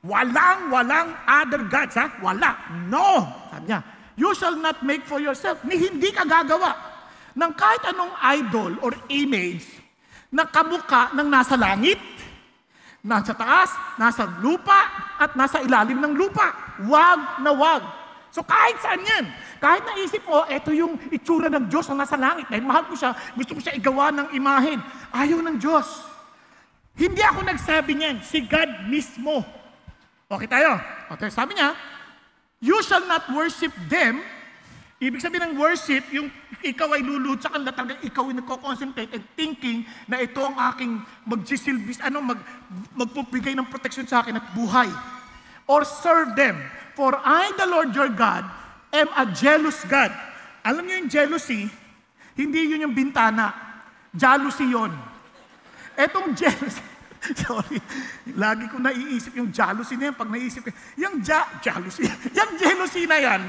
Walang other gods, ha? Wala. No! Sabi niya, you shall not make for yourself. Hindi ka gagawa ng kahit anong idol or image na kamukha ng nasa langit, nasa taas, nasa lupa, at nasa ilalim ng lupa. Wag na wag. So kahit saan yan, kahit naisip mo, eto yung itsura ng Diyos na nasa langit, dahil mahal ko siya, gusto ko siya igawa ng imahen. Ayaw ng Diyos. Hindi ako nagsabi niyan, si God mismo. Okay tayo? Okay, sabi niya, you shall not worship them. Ibig sabihin ng worship, yung ikaw ay luluhod sa kanila, talagang ikaw ay nagko-concentrate and thinking na ito ang aking magsisilbis, magpupigay ng protection sa akin at buhay. Or serve them. For I, the Lord your God, am a jealous God. Alam niyo yung jealousy, hindi yun yung bintana. Jealousy yun. Etong jealousy, sorry, lagi ko naiisip yung jealousy na yan. Pag naisip ko, yung jealousy na yan,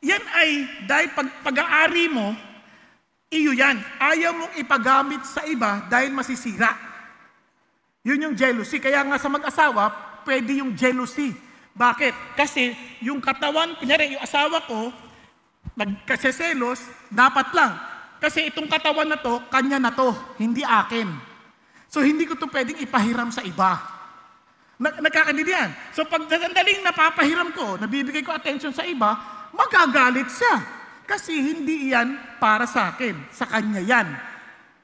yan ay dahil pag-aari mo, iyo yan. Ayaw mong ipagamit sa iba dahil masisira. Yun yung jealousy. Kaya nga sa mag-asawa, pwede yung jealousy. Bakit? Kasi yung katawan, kunyari yung asawa ko, nagkaseselos, dapat lang. Kasi itong katawan na to, kanya na to, hindi akin. So hindi ko to pwedeng ipahiram sa iba. Nagkakaintindihan. So pag sandaling napapahiram ko, nabibigay ko attention sa iba, magagalit siya. Kasi hindi yan para sa akin, sa kanya yan.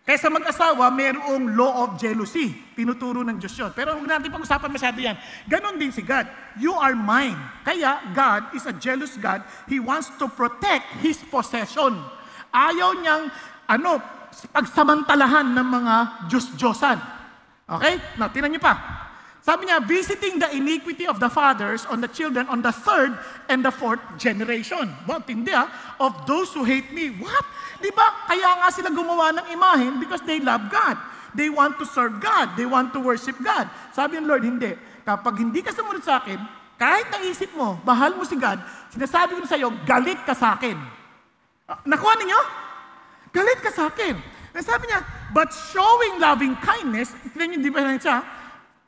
Kaya sa mag-asawa, mayroong law of jealousy. Tinuturo ng Diyos yun. Pero huwag natin pag-usapan masyado yan. Ganon din si God. You are mine. Kaya God is a jealous God. He wants to protect His possession. Ayaw niyang, pagsamantalahan ng mga Diyos-Diyosan. Okay? Now, tinan niyo pa. Sabi niya, visiting the iniquity of the fathers on the children on the third and the fourth generation. Tindi of those who hate me. What? Di ba? Kaya nga sila gumawa ng imahen because they love God. They want to serve God. They want to worship God. Sabi ng Lord, hindi. Kapag hindi ka sumunod sa akin, kahit naisip mo, bahal mo si God, sinasabi ko sa iyo, galit ka sa akin. Nakuha ninyo? Galit ka sa akin. Sabi niya, but showing loving kindness, tignan niyo, di ba siya?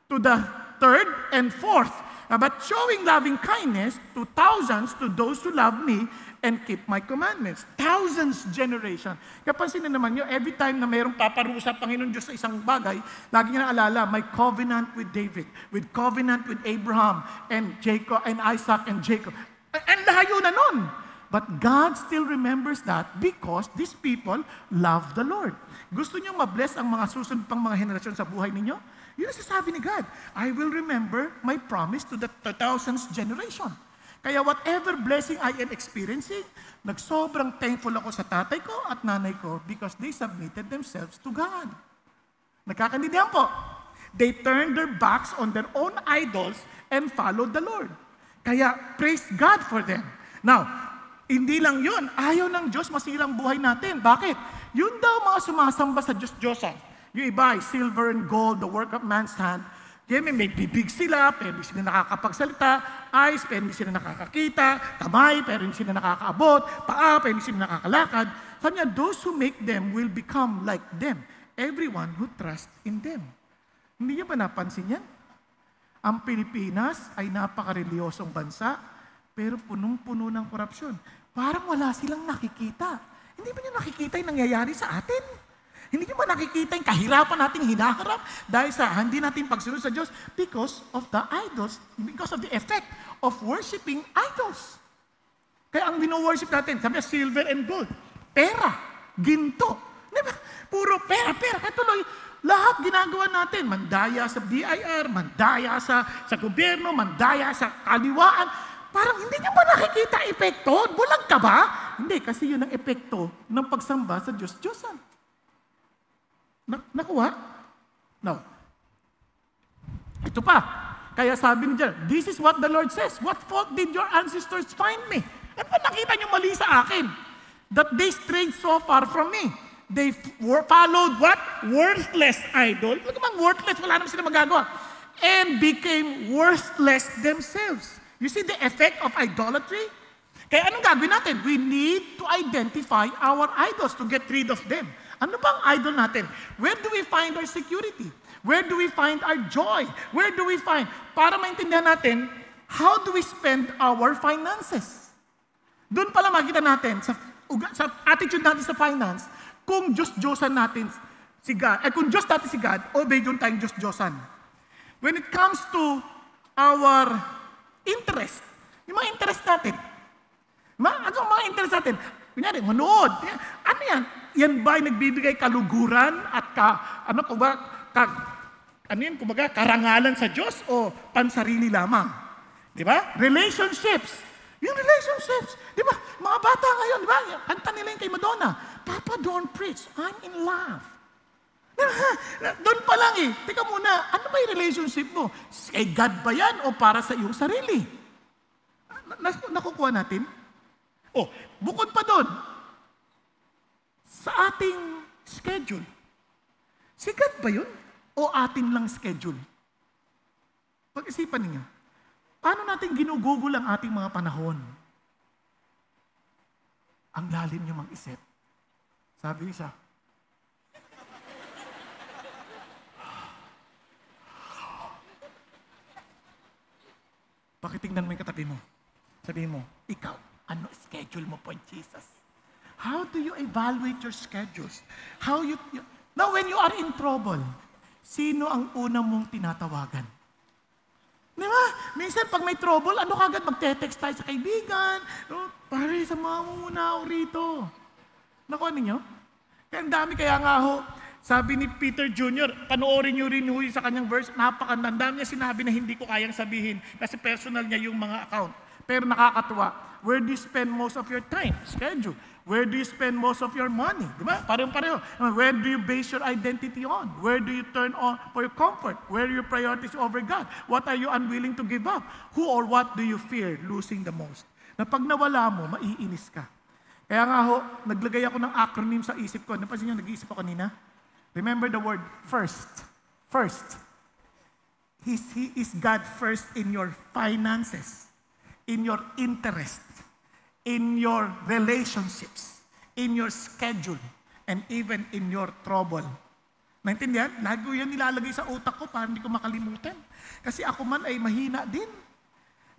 To the third and fourth. But showing loving kindness to thousands, to those who love me and keep my commandments. Thousands generation. Kapansin na naman nyo, every time na mayroong paparusa Panginoon Diyos sa isang bagay, lagi niya naalala, my covenant with David, with covenant with Abraham and Jacob and Isaac and Jacob. And layo na nun. But God still remembers that because these people love the Lord. Gusto niyo ma-bless ang mga susunod pang mga henerasyon sa buhay ninyo? Yun ang sasabi ni God. I will remember my promise to the 2000th generation. Kaya whatever blessing I am experiencing, nagsobrang thankful ako sa tatay ko at nanay ko because they submitted themselves to God. Nagkakaintindihan po. They turned their backs on their own idols and followed the Lord. Kaya praise God for them. Now, hindi lang yun. Ayaw ng Diyos masirang buhay natin. Bakit? Yun daw mga sumasamba sa Diyos-Diyosan. Yung iba ay silver and gold, the work of man's hand. Kaya may bibig sila, pero hindi sila nakakapagsalita. Eyes, pero hindi sila nakakakita. Kamay, pero hindi sila nakakaabot. Paa, pero hindi sila nakakalakad. Sabi niya, those who make them will become like them. Everyone who trusts in them. Hindi niyo ba napansin yan? Ang Pilipinas ay napakarelyosong bansa, pero punong-puno ng korupsyon. Parang wala silang nakikita. Hindi ba niyo nakikita yung nangyayari sa atin? Hindi niyo ba nakikita yung kahirapan nating hinaharap dahil sa hindi natin pagsunod sa Diyos because of the idols, because of the effect of worshiping idols. Kaya ang wino-worship natin, sabi niya, silver and gold, pera, ginto. Diba? Puro pera. Katuloy, lahat ginagawa natin. Mandaya sa BIR, mandaya sa gobyerno, mandaya sa kaliwaan. Parang hindi niyo ba nakikita epekto? Bulag ka ba? Hindi, kasi yun ang epekto ng pagsamba sa Diyos-Diyosan. Nakuha? No. Ito pa. Kaya sabi niya, this is what the Lord says. What fault did your ancestors find me? Ano ba nakita niyo mali sa akin? That they strayed so far from me. They followed what? Worthless idol. Ano bang worthless? Wala naman sila magagawa. And became worthless themselves. You see the effect of idolatry? Kaya anong gagawin natin? We need to identify our idols to get rid of them. Ano bang idol natin? Where do we find our security? Where do we find our joy? Where do we find? Para maintindihan natin, how do we spend our finances? Doon pala makita natin sa attitude natin sa finance, kung Diyos-Diyosan natin si God, kung Diyos natin si God, obey doon tayong Diyos-Diyosan. When it comes to our interest, yung mga interest natin, ano ang mga interest natin? Kunyari, manood. Ano yan? Yan ba ay nagbibigay kaluguran at karangalan sa Diyos o pansarili lamang? Di ba? Relationships. Yung relationships. Di ba? Mga bata ngayon, di ba? Kanta nila yung kay Madonna. Papa, don't preach. I'm in love. Doon pa lang eh. Teka muna, ano ba yung relationship mo? Kay God ba yan o para sa iyong sarili? Nakukuha natin? Oh, bukod pa doon, sa ating schedule, si God ba yun? O ating lang schedule? Pag-isipan ninyo, paano natin ginugugol ang ating mga panahon? Ang lalim niyo mag-isip. Sabi isa, pakitingnan mo yung katabi mo. Sabi mo, ikaw, ano schedule mo po, Jesus? How do you evaluate your schedules? Now, when you are in trouble, sino ang una mong tinatawagan? Di ba? Minsan, pag may trouble, ano kagad magte-text tayo sa kaibigan? No? Pare, sama mo muna ako rito. Nakuha ninyo? Kaya ang dami, kaya nga ho, sabi ni Peter Jr., panoorin nyo rin sa kanyang verse, napakanda. Ang dami niya sinabi na hindi ko kayang sabihin kasi personal niya yung mga account. Pero nakakatuwa. Where do you spend most of your time? Schedule. Where do you spend most of your money? Diba? Pareho-pareho. Where do you base your identity on? Where do you turn on for your comfort? Where are your priorities over God? What are you unwilling to give up? Who or what do you fear losing the most? Na pag nawala mo, maiinis ka. Kaya nga ho, naglagay ako ng acronym sa isip ko. Napansin niyo, nag-iisip ako kanina? Remember the word first. First. He is God first in your finances, in your interest, in your relationships, in your schedule, and even in your trouble. Naintindihan? Lagi ko yan nilalagay sa utak ko para hindi ko makalimutan. Kasi ako man ay mahina din.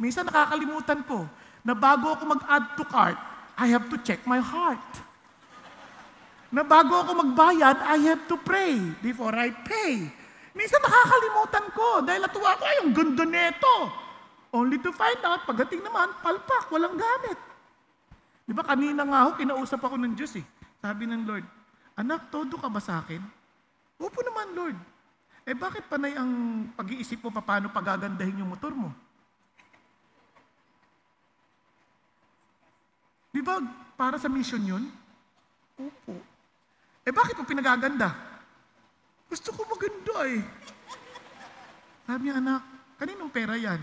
Minsan nakakalimutan ko na bago ako mag-add to cart, I have to check my heart. Na bago ako magbayad, I have to pray before I pay. Minsan nakakalimutan ko dahil natuwa ko, ay, ang ganda neto. Only to find out, pagdating naman, palpak, walang gamit. Di ba kanina nga ako, kinausap ako ng Diyos eh. Sabi ng Lord, anak, todo ka ba sa akin? Opo naman, Lord. Eh bakit panay ang pag-iisip mo paano pagagandahin yung motor mo? Di ba para sa mission yun? Opo. Eh bakit mo pinagaganda? Gusto ko maganda eh. Sabi niya, anak, kaninong pera yan?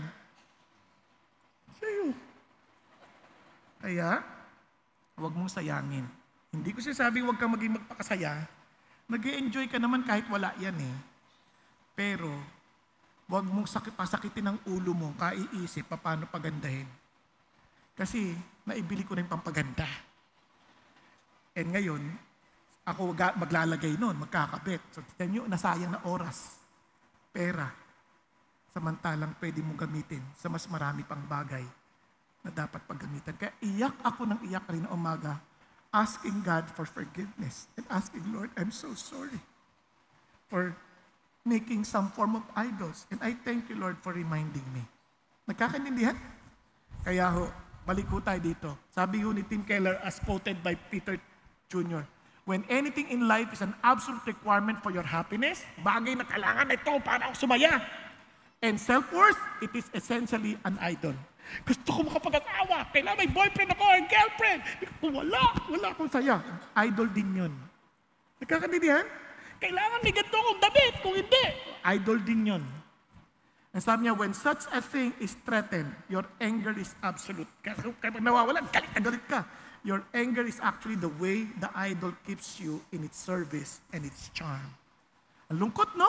Sa'yo. Kaya, huwag mong sayangin. Hindi ko sinasabing huwag kang maging magpakasaya. Mag-i-enjoy ka naman kahit wala yan eh. Pero, huwag mong pasakitin ang ulo mo, kaiisip paano pagandahin. Kasi, naibili ko na yung pampaganda. And ngayon, ako maglalagay nun, magkakabit. So, tignan nyo, nasayang na oras. Pera. Samantalang pwede mong gamitin sa mas marami pang bagay na dapat paggamitan. Kaya iyak ako ng iyak rin na umaga, asking God for forgiveness and asking, Lord, I'm so sorry for making some form of idols. And I thank you, Lord, for reminding me. Nagkakaintindihan? Kaya ho, balik ho tayo dito. Sabi ho ni Tim Keller as quoted by Peter Jr., when anything in life is an absolute requirement for your happiness, bagay na kailangan ito para ako sumaya. And self-worth, it is essentially an idol. Gusto ko makapag-asawa. Kailangan may boyfriend ako or girlfriend. Wala akong saya. Idol din yun. Nagkakaintindihan? Kailangan may ganito akong damit. Kung hindi, idol din yun. And sabi niya, when such a thing is threatened, your anger is absolute. Kapag nawawalan, galit ka. Your anger is actually the way the idol keeps you in its service and its charm. Ang lungkot, no?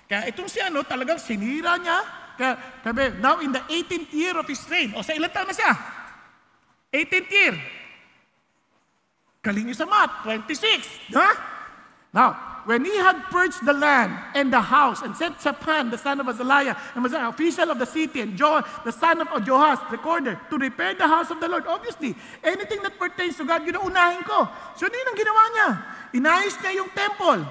Kaya itong si talagang sinira niya. Kaya, now in the 18th year of his reign, o sa ilan taon na siya? 18th year. Galing niyo sa math, 26. Ha? Now, when he had purged the land and the house and sent Shaphan, the son of Azaliah, and was an official of the city, and Joel, the son of Joahaz, recorder, to repair the house of the Lord. Obviously, anything that pertains to God, yun ang unahin ko. So, yun ang ginawa niya. Inayos niya yung temple.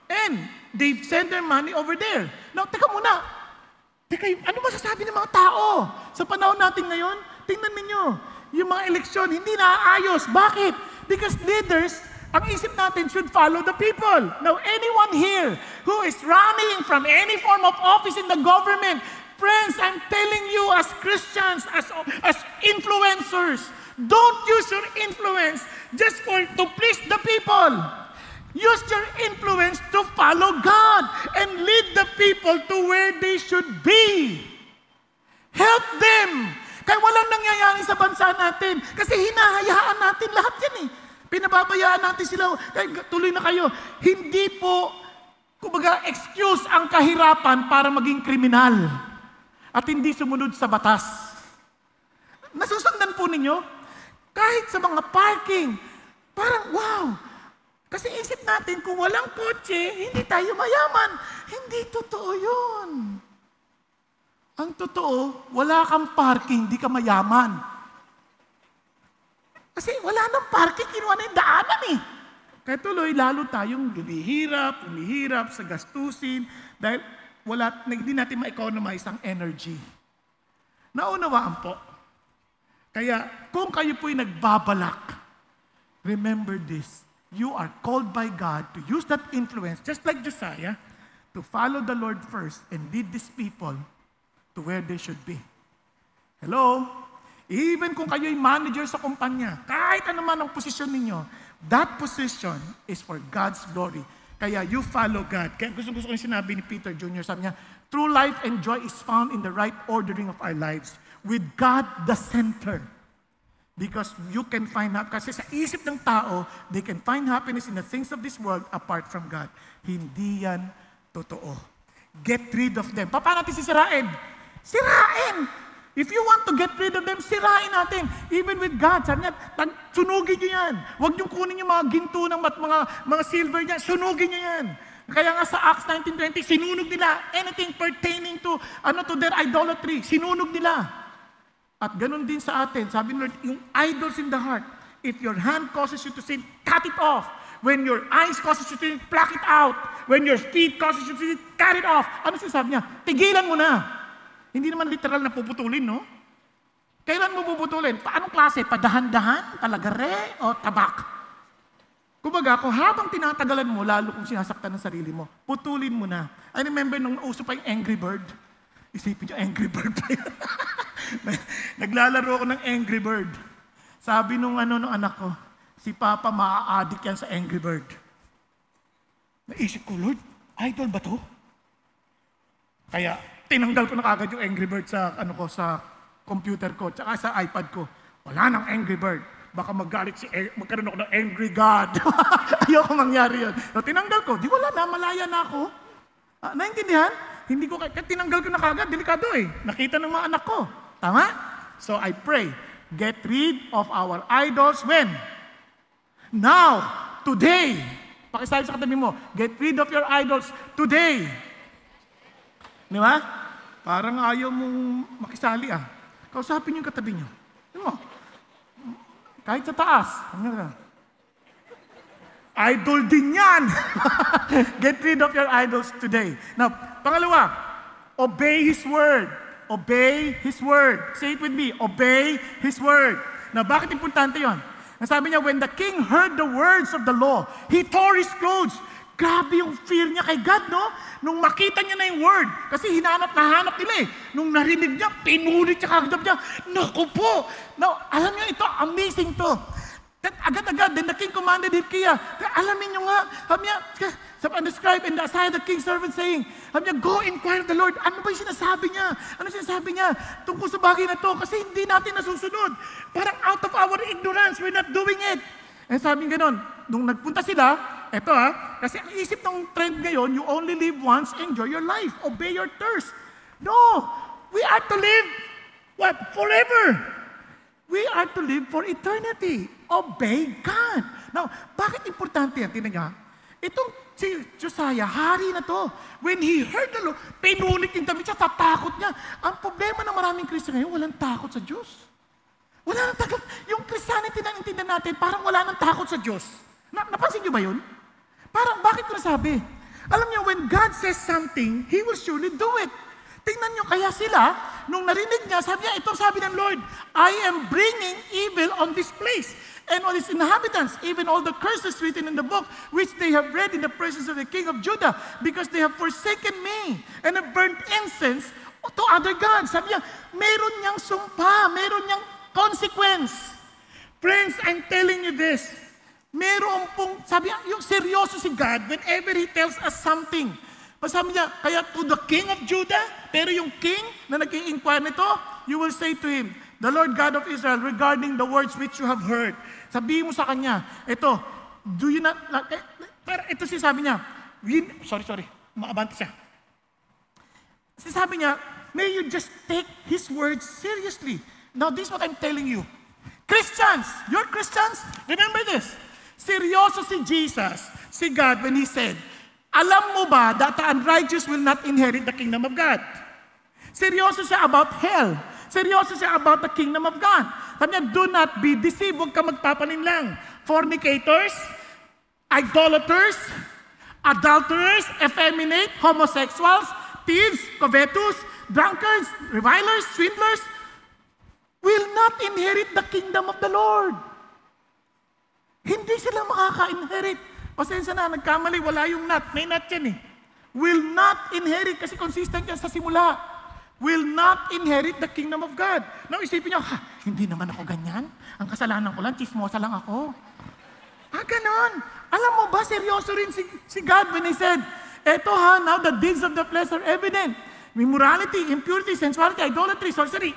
And they sent their money over there. Now, teka muna. Ano ba sasabi ng mga tao? Sa panahon natin ngayon, tingnan ninyo, yung mga eleksyon, hindi naaayos. Bakit? Because leaders, ang isip natin should follow the people. Now, anyone here who is running from any form of office in the government, friends, I'm telling you as Christians, as influencers, don't use your influence just to please the people. Use your influence to follow God and lead the people to where they should be. Help them. Kaya walang nangyayari sa bansa natin kasi hinahayaan natin lahat yan eh. Pinababayaan natin sila. Kaya tuloy na kayo. Hindi po, kumbaga, excuse ang kahirapan para maging kriminal at hindi sumunod sa batas. Nasusundan po ninyo? Kahit sa mga parking, parang wow. Kasi isip natin, kung walang kotse, hindi tayo mayaman. Hindi totoo yun. Ang totoo, wala kang parking, hindi ka mayaman. Kasi wala nang parking, kinuha na yung daanan eh. Kaya tuloy, lalo tayong humihirap sa gastusin, dahil hindi natin ma-economize ang energy. Naunawaan po. Kaya, kung kayo po'y nagbabalak, remember this. You are called by God to use that influence, just like Josiah, to follow the Lord first and lead these people to where they should be. Hello? Even kung kayo'y manager sa kumpanya, kahit ano man ang posisyon ninyo, that position is for God's glory. Kaya you follow God. Kaya gusto ko yung sinabi ni Peter Jr., sabi niya, true life and joy is found in the right ordering of our lives, with God the center. Because you can find kasi sa isip ng tao, they can find happiness in the things of this world apart from God. Hindi yan totoo. Get rid of them. Paano natin sisirain? Sirain! If you want to get rid of them, sirain natin. Even with God, sabi niya, sunugin niyo yan. Huwag niyo kunin yung mga ginto ng mga silver niya, sunugin niyo yan. Kaya nga sa Acts 19:20, sinunog nila anything pertaining to their idolatry. Sinunog nila. At ganun din sa atin. Sabi ni Lord, yung idols in the heart, if your hand causes you to sin, cut it off. When your eyes causes you to sin, pluck it out. When your feet causes you to sin, cut it off. Ano sinasabi niya? Tigilan mo na. Hindi naman literal na puputulin, no? Kailan mo puputulin? Paanong klase? Padahan-dahan? Talagare? O tabak? Kumbaga, kung habang tinatagalan mo, lalo kung sinasaktan ng sarili mo, putulin mo na. I remember nung uso pa yung Angry Bird. Isipin niyo, Angry Bird pa yun. Naglalaro ako ng Angry Bird. Sabi nung anak ko, si Papa maa-addict yan sa Angry Bird. Naisip ko, Lord, idol ba to? Kaya tinanggal ko na kagad yung Angry Bird sa sa computer ko, tsaka sa iPad ko. Wala nang Angry Bird. Baka magkaroon ako ng Angry God. Ayoko mangyari yun. So, tinanggal ko, di wala na, malaya na ako. Naintindihan? Hindi ko, tinanggal ko na kagad, delikado eh. Nakita ng mga anak ko. Tama? So I pray, get rid of our idols when? Now, today. Pakisabi sa katabi mo, get rid of your idols today. Di ba? Parang ayaw mong makisali ah. Kausapin yung katabi nyo. Di mo? Kahit sa taas. Idol din yan. Get rid of your idols today. Now, pangalawa, obey His word. Obey His word. Say it with me, obey His word. Now, bakit importante yon? Nasabi niya, when the king heard the words of the law, he tore his clothes. Grabe yung fear niya kay God, no? Nung makita niya na yung word, kasi hinahanap nila eh. Nung narinig niya, pinulit siya kagad niya. Naku po! Now, alam niyo ito, amazing to. That agad-agad, then the king commanded Hilkiah. Alamin niyo nga, sabi niya, and the scribe and the Asaiah, the king's servant saying, sabi niya, go inquire of the Lord. Ano ba yung sinasabi niya? Ano sinasabi niya? Tungkol sa bagay na to, kasi hindi natin nasusunod. Parang out of our ignorance, we're not doing it. And sabi nga nun, nung nagpunta sila, eto kasi ang isip ng trend ngayon, you only live once, enjoy your life, obey your thirst. No, we are to live, what? Forever. We are to live for eternity. Obey God. Now, bakit importante yan? Tingnan niya, itong si Josiah, hari na to, when he heard the Lord, pinulit yung damit siya, tatakot niya. Ang problema ng maraming Kristiyan ngayon, walang takot sa Diyos. Wala nang takot. Yung Christianity na intindihan natin, parang wala nang takot sa Diyos. Napansin niyo ba yun? Parang, bakit ko nasabi? Alam niyo, when God says something, He will surely do it. Tingnan niyo, kaya sila, nung narinig niya, sabi niya, ito sabi ng Lord, I am bringing evil on this place and on its inhabitants, even all the curses written in the book, which they have read in the presence of the king of Judah, because they have forsaken me and have burnt incense to other gods. Sabi niya, meron niyang sumpa, meron niyang consequence. Friends, I'm telling you this, meron pong, sabi niya, yung seryoso si God whenever He tells us something. Sabi niya, kaya to the king of Judah, pero yung king na nag-i-inquire nito, you will say to him, the Lord God of Israel, regarding the words which you have heard. Sabihin mo sa kanya, ito, do you not, pero ito sabi niya, maabante siya. Sabi niya, may you just take His words seriously. Now, this is what I'm telling you. Christians, you're Christians, remember this. Seryoso si Jesus, si God, when He said, alam mo ba that the unrighteous will not inherit the kingdom of God? Seryoso siya about hell. Seryoso siya about the kingdom of God. Sabi niya, do not be deceived. Huwag ka magpapalinlang. Fornicators, idolaters, adulterers, effeminate, homosexuals, thieves, covetous, drunkards, revilers, swindlers, will not inherit the kingdom of the Lord. Hindi sila makaka-inherit. Pasensya na, nagkamali, wala yung not. May not yan eh. Will not inherit, kasi consistent yan sa simula. Will not inherit the kingdom of God. Now isipin nyo, hindi naman ako ganyan. Ang kasalanan ko lang, chismosa lang ako. Ganon. Alam mo ba, seryoso rin si God when He said, eto now the deeds of the flesh are evident. Immorality, impurity, sensuality, idolatry, sorcery.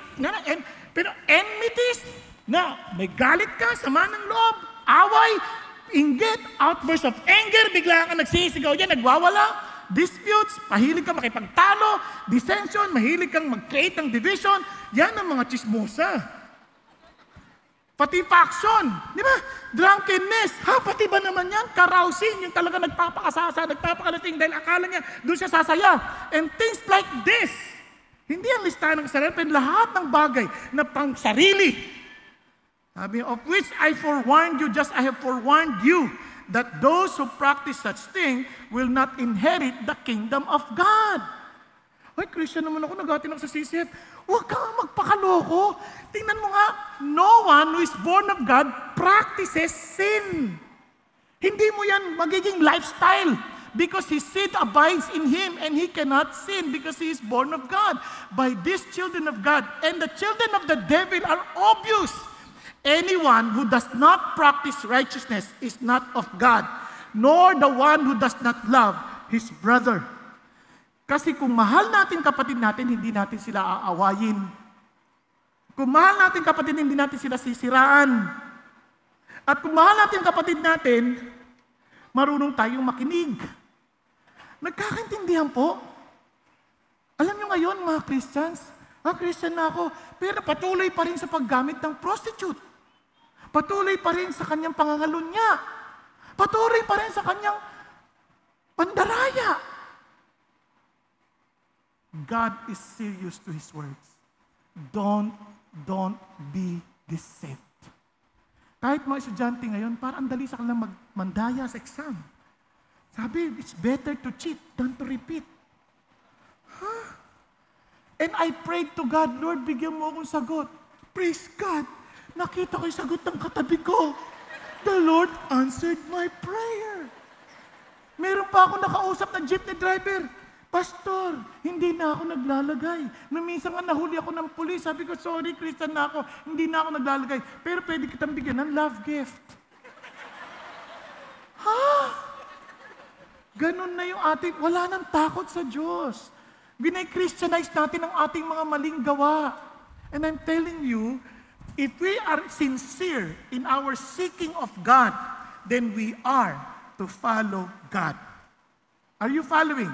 Pero enmities, may galit ka, sama ng loob, away, inggit, outburst of anger, bigla ka nagsisigaw dyan, nagwawala, disputes, mahilig ka makipagtalo, dissension, mahilig kang mag-create ng division, yan ang mga chismosa. Pati faction, di ba? Drunkenness, pati ba naman yan? Carousing, yung talaga nagpapakasasa, nagpapakalating dahil akala niya, doon siya sasaya. And things like this, hindi ang listahan ng kasalanan, pero lahat ng bagay na pang sarili. Sabi, of which I forewarned you, just I have forewarned you, that those who practice such thing will not inherit the kingdom of God. Ay, Christian naman ako, nagatin ako sa CCF. Huwag kang magpakaloko. Tingnan mo nga, no one who is born of God practices sin. Hindi mo yan magiging lifestyle because his seed abides in him and he cannot sin because he is born of God. By these children of God and the children of the devil are obvious. Anyone who does not practice righteousness is not of God, nor the one who does not love his brother. Kasi kung mahal natin kapatid natin, hindi natin sila aawayin. Kung mahal natin kapatid, hindi natin sila sisiraan. At kung mahal natin kapatid natin, marunong tayong makinig. Nagkakaintindihan po. Alam nyo ngayon mga Christians, Christian na ako, pero patuloy pa rin sa paggamit ng prostitute. Patuloy pa rin sa kanyang pangangalunya. Patuloy pa rin sa kanyang pandaraya. God is serious to His words. Don't be deceived. Kahit mga estudyante ngayon, parang ang dali sa kanilang mandaya sa exam. Sabi, it's better to cheat than to repeat. And I prayed to God, Lord, bigyan mo akong sagot. Praise God. Nakita ko yung sagot ng katabi ko. The Lord answered my prayer. Meron pa ako nakausap na jeepney driver. Pastor, hindi na ako naglalagay. Minsan nga nahuli ako ng pulis. Sabi ko, sorry, Christian na ako. Hindi na ako naglalagay. Pero pwede kitang bigyan ng love gift. Ganun na yung ating, wala nang takot sa Diyos. Binay-Christianize natin ang ating mga maling gawa. And I'm telling you, if we are sincere in our seeking of God, then we are to follow God. Are you following?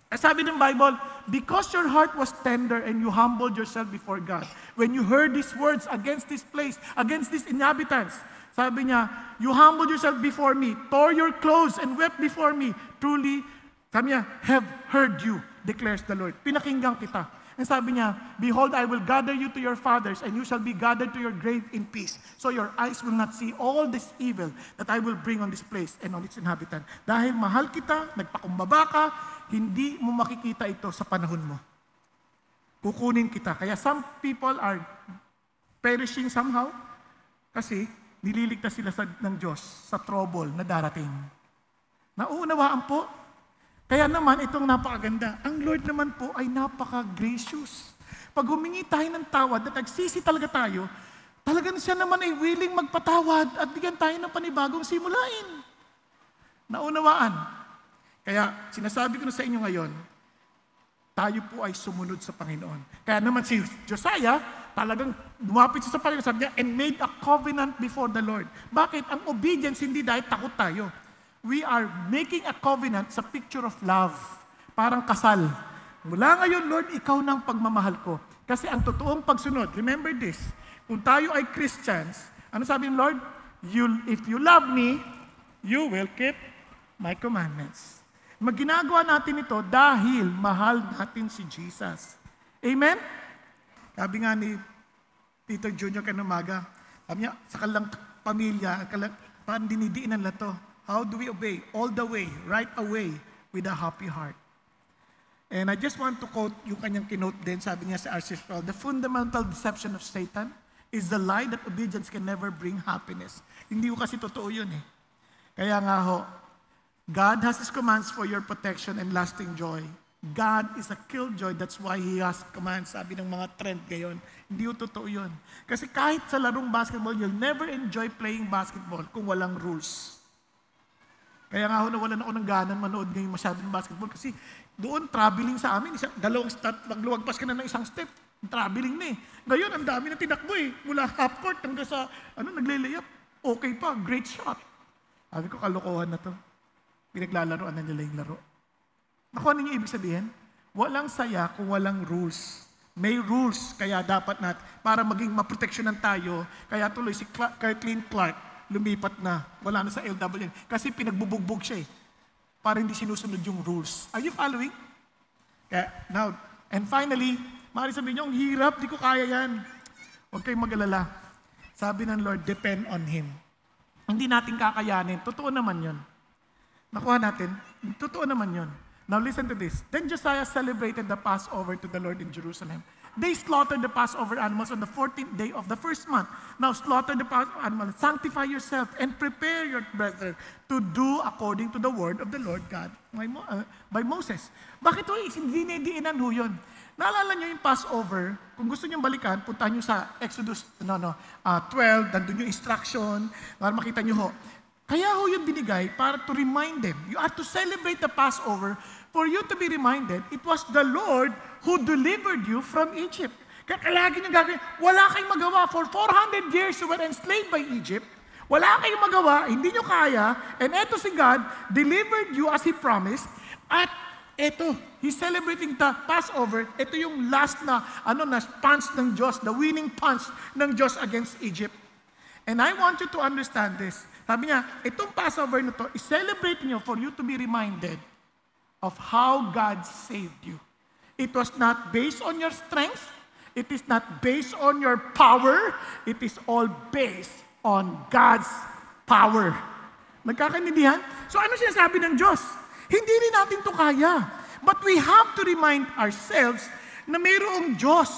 Sabi ng Bible, because your heart was tender and you humbled yourself before God, when you heard these words against this place, against these inhabitants, sabi niya, you humbled yourself before me, tore your clothes and wept before me. Truly, sabi niya, have heard you, declares the Lord. Pinakinggan kita. And sabi niya, behold, I will gather you to your fathers, and you shall be gathered to your grave in peace. So your eyes will not see all this evil that I will bring on this place and on its inhabitant. Dahil mahal kita, nagpakumbaba ka, hindi mo makikita ito sa panahon mo. Kukunin kita. Kaya some people are perishing somehow kasi nililigtas sila ng Diyos sa trouble na darating. Nauunawaan po. Kaya naman, itong napakaganda. Ang Lord naman po ay napaka-gracious. Pag humingi tayo ng tawad at nagsisi talaga tayo, talagang siya naman ay willing magpatawad at bigyan tayo ng panibagong simulain. Naunawaan. Kaya sinasabi ko na sa inyo ngayon, tayo po ay sumunod sa Panginoon. Kaya naman si Josiah, talagang lumapit siya sa Panginoon, sabi niya, and made a covenant before the Lord. Bakit? Ang obedience hindi dahil takot tayo. We are making a covenant sa picture of love. Parang kasal. Mula ngayon, Lord, ikaw na ang pagmamahal ko. Kasi ang totoong pagsunod, remember this, kung tayo ay Christians, ano sabi ng Lord? If you love me, you will keep my commandments. Magginagawa natin ito dahil mahal natin si Jesus. Amen? Sabi nga ni Tito Junior kanamaga, sabi niya, sa kalang pamilya, parang dinidiinan na to. How do we obey? All the way, right away, with a happy heart. And I just want to quote yung kanyang kinote din, sabi niya sa R.C. Sproul, the fundamental deception of Satan is the lie that obedience can never bring happiness. Hindi ko kasi totoo yun eh. Kaya nga ho, God has His commands for your protection and lasting joy. God is a killjoy, that's why He has commands, sabi ng mga trend ngayon. Hindi ko totoo yun. Kasi kahit sa larong basketball, you'll never enjoy playing basketball kung walang rules. Kaya nga ho, nawalan ako ng ganan manood ngayon masyadong basketball kasi doon, traveling sa amin, dalawang step, magluwagpas ka na ng isang step, traveling na eh. Ngayon, ang dami na tinakbo eh, mula half court hanggang sa, nagle-layup. Okay pa, great shot. Sabi ko, kalokohan na to. Pinaglalaroan na nila yung laro. Nakuha ninyo ibig sabihin? Walang saya kung walang rules. May rules, kaya dapat natin, para maging maproteksyonan tayo, kaya tuloy si Kirkland Clark, lumipat na, wala na sa LWN. Kasi pinagbubugbog siya eh. Para hindi sinusunod yung rules. Are you following? Kaya, now, and finally, maaari sabihin niyo, ang hirap, di ko kaya yan. Huwag kayong mag-alala. Sabi ng Lord, depend on Him. Hindi natin kakayanin. Totoo naman yun. Nakuha natin. Totoo naman yun. Now listen to this. Then Josiah celebrated the Passover to the Lord in Jerusalem. They slaughtered the Passover animals on the 14th day of the first month. Now slaughter the Passover animals, sanctify yourself, and prepare your brethren to do according to the word of the Lord God by Moses. Bakit ito dinediinan ho yun? Naalala nyo yung Passover, kung gusto nyo balikan, puntahan nyo sa Exodus 12, nandun yung instruction, para makita nyo ho. Kaya ho yung binigay para to remind them. You are to celebrate the Passover for you to be reminded, it was the Lord who delivered you from Egypt. Kaya lagi nyo gagawin, wala kayong magawa. For 400 years you were enslaved by Egypt. Wala kayong magawa, hindi nyo kaya. And eto si God delivered you as He promised. At eto, He's celebrating the Passover. Ito yung last na punch ng Diyos, the winning punch ng Diyos against Egypt. And I want you to understand this. Sabi niya, itong Passover na to, i-celebrate niyo for you to be reminded of how God saved you. It was not based on your strength. It is not based on your power. It is all based on God's power. Nagkakaintindihan? So ano sinasabi ng Diyos? Hindi rin natin to kaya. But we have to remind ourselves na mayroong Diyos.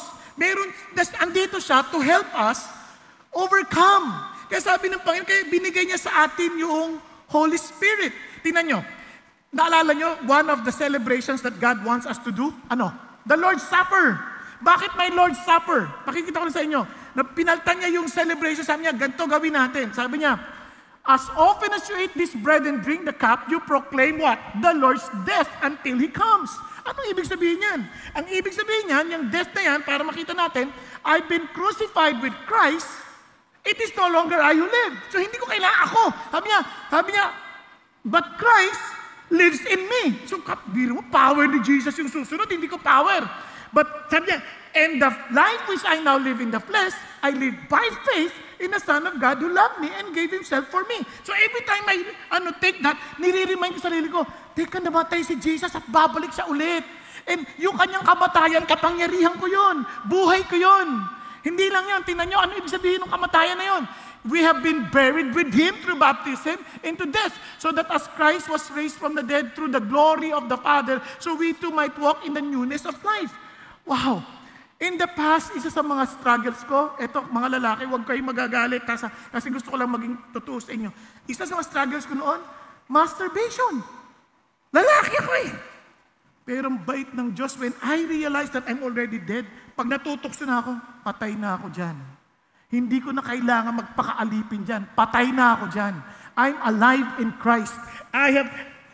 Andito siya to help us overcome. Kaya sabi ng Panginoon, kaya binigay niya sa atin yung Holy Spirit. Tingnan nyo, Naalala nyo, one of the celebrations that God wants us to do, ano? The Lord's Supper. Bakit may Lord's Supper? Pakikita ko na sa inyo, na pinaltan niya yung celebration, sabi niya, ganito gawin natin. Sabi niya, as often as you eat this bread and drink the cup, you proclaim what? The Lord's death until He comes. Anong ibig sabihin yan? Ang ibig sabihin yan, yung death na yan, para makita natin, I've been crucified with Christ, it is no longer I who live. So hindi ko kailangan ako. Sabi niya, but Christ lives in me. So biro mo, power ni Jesus yung susunod, hindi ko power. But sabi niya, and the life which I now live in the flesh, I live by faith in the Son of God who loved me and gave Himself for me. So every time I take that, nire-remind ko sarili ko, teka, namatay si Jesus at babalik siya ulit. And yung kanyang kamatayan, kapangyarihan ko yun. Buhay ko yun. Hindi lang yun. Tingnan nyo, ano ibig sabihin ng kamatayan na yun? We have been buried with Him through baptism into death, so that as Christ was raised from the dead through the glory of the Father, so we too might walk in the newness of life. Wow! In the past, isa sa mga struggles ko, eto, mga lalaki, huwag kayong magagalit kasi gusto ko lang maging totoo sa inyo. Isa sa mga struggles ko noon, masturbation. Lalaki ako eh. Pero ang bait ng Diyos, when I realized that I'm already dead, pag natutokso na ako, patay na ako dyan. Hindi ko na kailangan magpakaalipin dyan. Patay na ako dyan. I'm alive in Christ.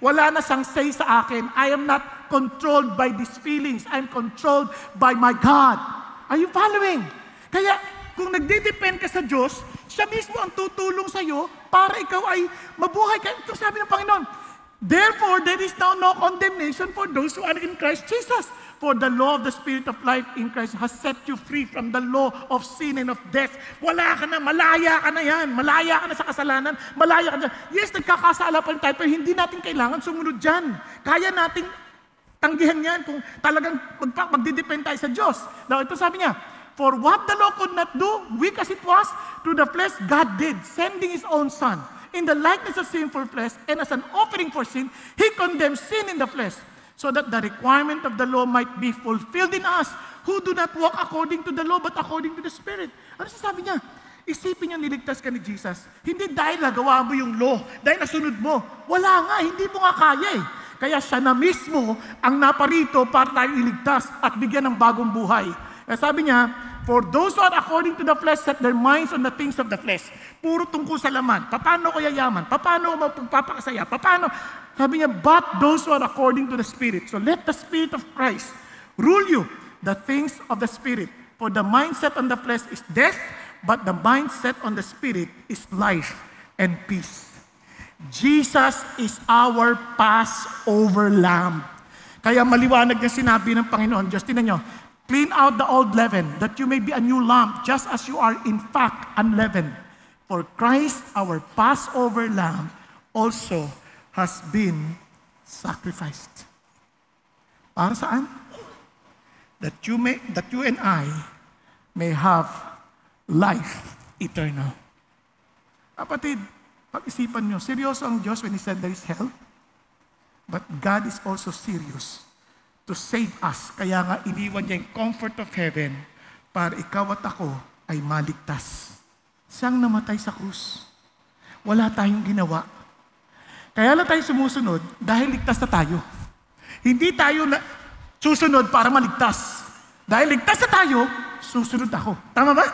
Wala na siyang say sa akin. I am not controlled by these feelings. I'm controlled by my God. Are you following? Kaya, kung nagde-depend ka sa Diyos, siya mismo ang tutulong sa'yo para ikaw ay mabuhay. Kaya ito sabi ng Panginoon, therefore, there is now no condemnation for those who are in Christ Jesus. For the law of the Spirit of life in Christ has set you free from the law of sin and of death. Wala ka na, malaya ka na yan. Malaya ka na sa kasalanan, malaya ka na. Yes, nagkakasala pa tayo, pero hindi natin kailangan sumunod dyan. Kaya nating tanggihan yan kung talagang magdidepend tayo sa Diyos. Now, ito sabi niya, for what the law could not do, weak as it was, through the flesh, God did, sending His own Son. In the likeness of sinful flesh, and as an offering for sin, He condemned sin in the flesh, so that the requirement of the law might be fulfilled in us, who do not walk according to the law, but according to the Spirit. Ano sabi niya? Isipin niyo, niligtas ka ni Jesus. Hindi dahil nagawa mo yung law, dahil nasunod mo. Wala nga, hindi mo nga kaya eh. Kaya siya na mismo ang naparito para tayo iligtas at bigyan ng bagong buhay. Kaya sabi niya, for those who are according to the flesh set their minds on the things of the flesh. Puro tungkol sa laman. Paano ko yayaman? Paano ko magpapakasaya? Paano? Sabi niya, but those who are according to the Spirit. So let the Spirit of Christ rule you, the things of the Spirit. For the mindset on the flesh is death, but the mindset on the Spirit is life and peace. Jesus is our Passover Lamb. Kaya maliwanag na sinabi ng Panginoon Diyos. Tingnan nyo, clean out the old leaven, that you may be a new lamb, just as you are in fact unleavened. For Christ, our Passover Lamb, also has been sacrificed. Para saan? That you and I may have life eternal. Kapatid, pag-isipan nyo, seryoso ang Diyos when He said there is hell? But God is also serious to save us. Kaya nga iniwan niya yung comfort of heaven para ikaw at ako ay maligtas. Siyang namatay sa krus. Wala tayong ginawa. Kaya lang tayo sumusunod dahil ligtas na tayo. Hindi tayo susunod para maligtas. Dahil ligtas na tayo, susunod ako. Tama ba?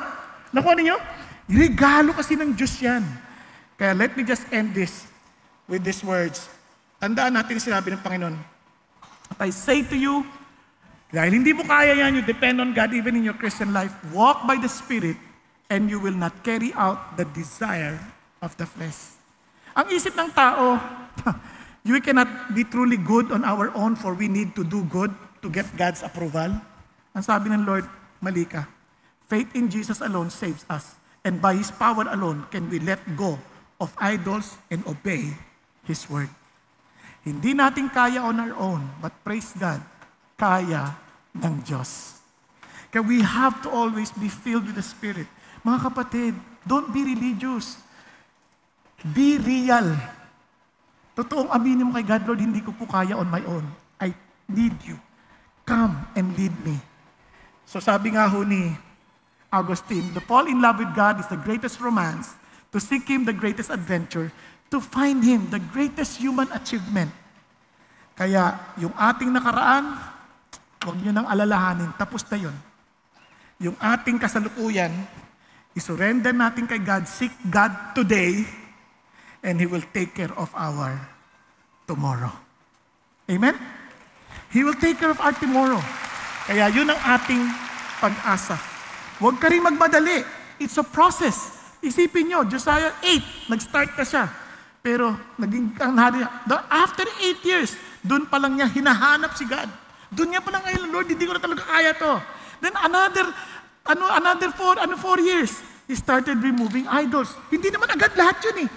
Nakuha ninyo? Regalo kasi ng Diyos yan. Kaya let me just end this with these words. Tandaan natin sinabi ng Panginoon. I say to you, dahil hindi mo kaya yan, you depend on God even in your Christian life, walk by the Spirit and you will not carry out the desire of the flesh. Ang isip ng tao, we cannot be truly good on our own for we need to do good to get God's approval. Ang sabi ng Lord, mali ka. Faith in Jesus alone saves us. And by His power alone can we let go of idols and obey His word. Hindi natin kaya on our own, but praise God, kaya ng Diyos. Kaya we have to always be filled with the Spirit. Mga kapatid, don't be religious. Be real. Totoong aminin mo kay God, Lord, hindi ko po kaya on my own. I need you. Come and lead me. So sabi nga ho ni Augustine, to fall in love with God is the greatest romance, to seek Him the greatest adventure, to find Him the greatest human achievement. Kaya yung ating nakaraan, huwag nyo nang alalahanin. Tapos na yun. Yung ating kasalukuyan, isurrender natin kay God, seek God today, and He will take care of our tomorrow. Amen? He will take care of our tomorrow. Kaya yun ang ating pag-asa. Huwag ka rin magmadali. It's a process. Isipin nyo, Josiah 8, nag-start na siya. Pero naging after 8 years, doon pa lang niya hinahanap si God. Doon niya pa lang, ay Lord, hindi ko na talaga kaya to. Then another 4 years, he started removing idols. Hindi naman agad lahat yun eh.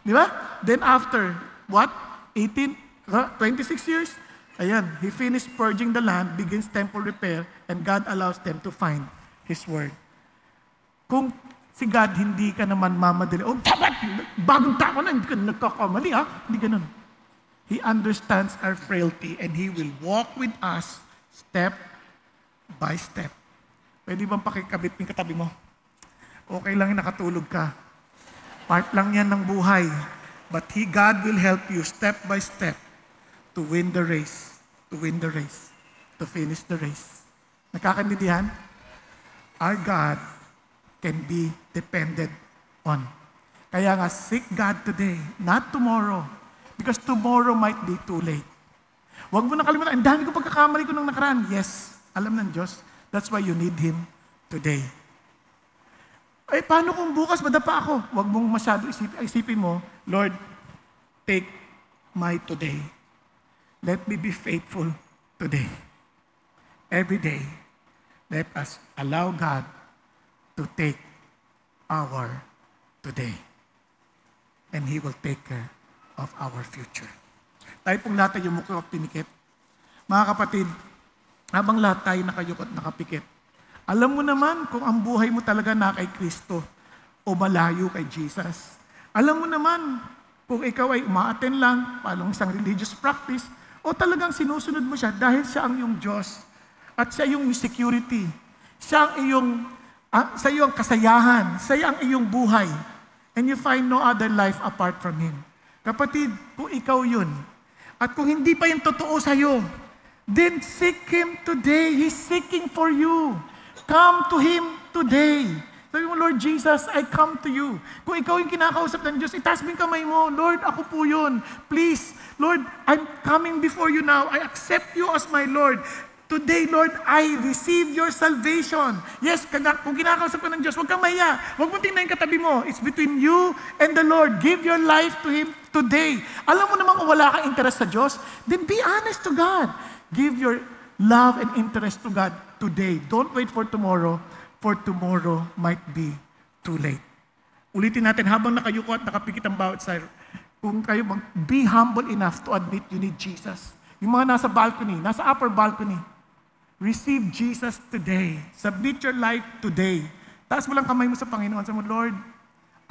Di ba? Then after, 26 years, ayan, he finished purging the land, begins temple repair, and God allows them to find His word. Kung si God, hindi ka naman mamadali, dapat, bagong tao na, hindi ka nagkakamali, Hindi ganun. He understands our frailty, and He will walk with us step by step. Pwede bang pakikabit yung katabi mo? Okay lang yung nakatulog ka. Part lang yan ng buhay. But God will help you step by step to win the race, to finish the race. Nakakaintindihan? Our God can be depended on. Kaya nga, seek God today, not tomorrow. Because tomorrow might be too late. Huwag mo na kalimutan, ang dami ko pagkakamali ko nung nakaraan. Yes, alam ng Diyos. That's why you need Him today. Ay, paano kung bukas madapa ako? Huwag mong masyado isipin mo, Lord, take my today. Let me be faithful today. Every day, let us allow God to take our today. And He will take care of our future. Tayo pong lahat ay yumuko at pinikit. Mga kapatid, habang lahat tayo nakayuko at nakapikit, alam mo naman kung ang buhay mo talaga na kay Kristo o malayo kay Jesus. Alam mo naman kung ikaw ay umaaten lang, palong isang religious practice, o talagang sinusunod mo siya dahil siya ang iyong Diyos at siya yung security. Siya ang iyong, sa iyong kasayahan, siya ang iyong buhay. And you find no other life apart from Him. Kapatid, kung ikaw yun, at kung hindi pa yung totoo sa'yo, then seek Him today. He's seeking for you. Come to Him today. Sabi mo, Lord Jesus, I come to you. Kung ikaw yung kinakausap ng Diyos, itaas mo yung kamay mo, Lord, ako po yun. Please, Lord, I'm coming before you now. I accept you as my Lord. Today, Lord, I receive your salvation. Yes, kung kinakausap ka ng Diyos, huwag kang mahiya. Huwag mo tingnan yung katabi mo. It's between you and the Lord. Give your life to Him today. Alam mo naman kung wala kang interest sa Diyos, then be honest to God. Give your love and interest to God today. Don't wait for tomorrow might be too late. Ulitin natin habang nakayuko at nakapikit ang bawat side. Kung kayo, be humble enough to admit you need Jesus. Yung mga nasa balcony, nasa upper balcony, receive Jesus today. Submit your life today. Taas mo lang kamay mo sa Panginoon. Sabi mo, Lord,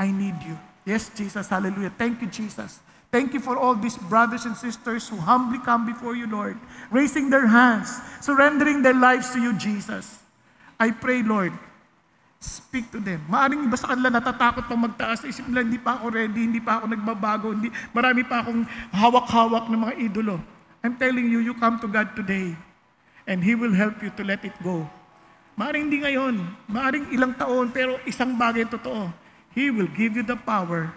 I need you. Yes, Jesus. Hallelujah. Thank you, Jesus. Thank you for all these brothers and sisters who humbly come before you, Lord, raising their hands, surrendering their lives to you, Jesus. I pray, Lord, speak to them. Maaring iba sa kanila natatakot pang magtaas. Isip nila, hindi pa ako ready, hindi pa ako nagbabago, marami pa akong hawak-hawak ng mga idolo. I'm telling you, you come to God today, and He will help you to let it go. Maaring hindi ngayon, maaring ilang taon, pero isang bagay totoo. He will give you the power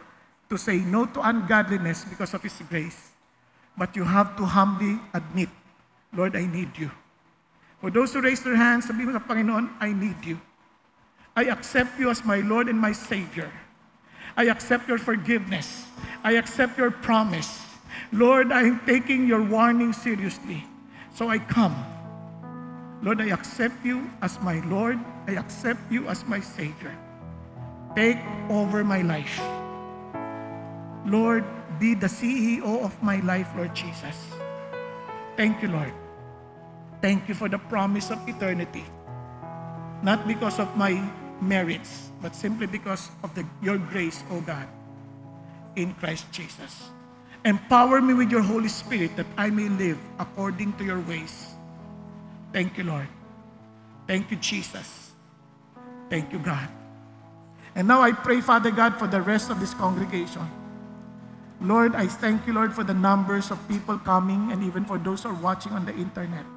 to say no to ungodliness because of His grace. But you have to humbly admit, Lord, I need you. For those who raise their hands, sabihin mo sa Panginoon, I need you. I accept you as my Lord and my Savior. I accept your forgiveness. I accept your promise. Lord, I am taking your warning seriously. So I come. Lord, I accept you as my Lord. I accept you as my Savior. Take over my life. Lord, be the CEO of my life, Lord Jesus. Thank you, Lord. Thank you for the promise of eternity. Not because of my merits, but simply because of your grace, O God, in Christ Jesus. Empower me with your Holy Spirit that I may live according to your ways. Thank you, Lord. Thank you, Jesus. Thank you, God. And now I pray, Father God, for the rest of this congregation. Lord, I thank you, Lord, for the numbers of people coming and even for those who are watching on the internet.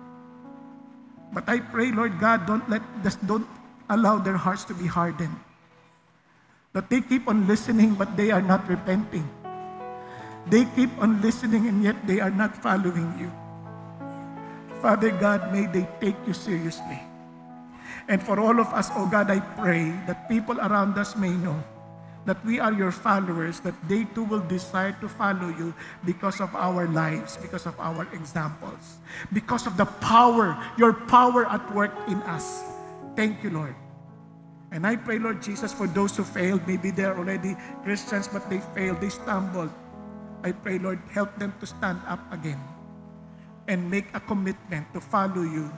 But I pray, Lord God, don't allow their hearts to be hardened. That they keep on listening but they are not repenting. They keep on listening and yet they are not following you. Father God, may they take you seriously. And for all of us, oh God, I pray that people around us may know that we are your followers, that they too will desire to follow you because of our lives, because of our examples, because of the power, your power at work in us. Thank you, Lord. And I pray, Lord Jesus, for those who failed, maybe they're already Christians, but they failed, they stumbled. I pray, Lord, help them to stand up again and make a commitment to follow you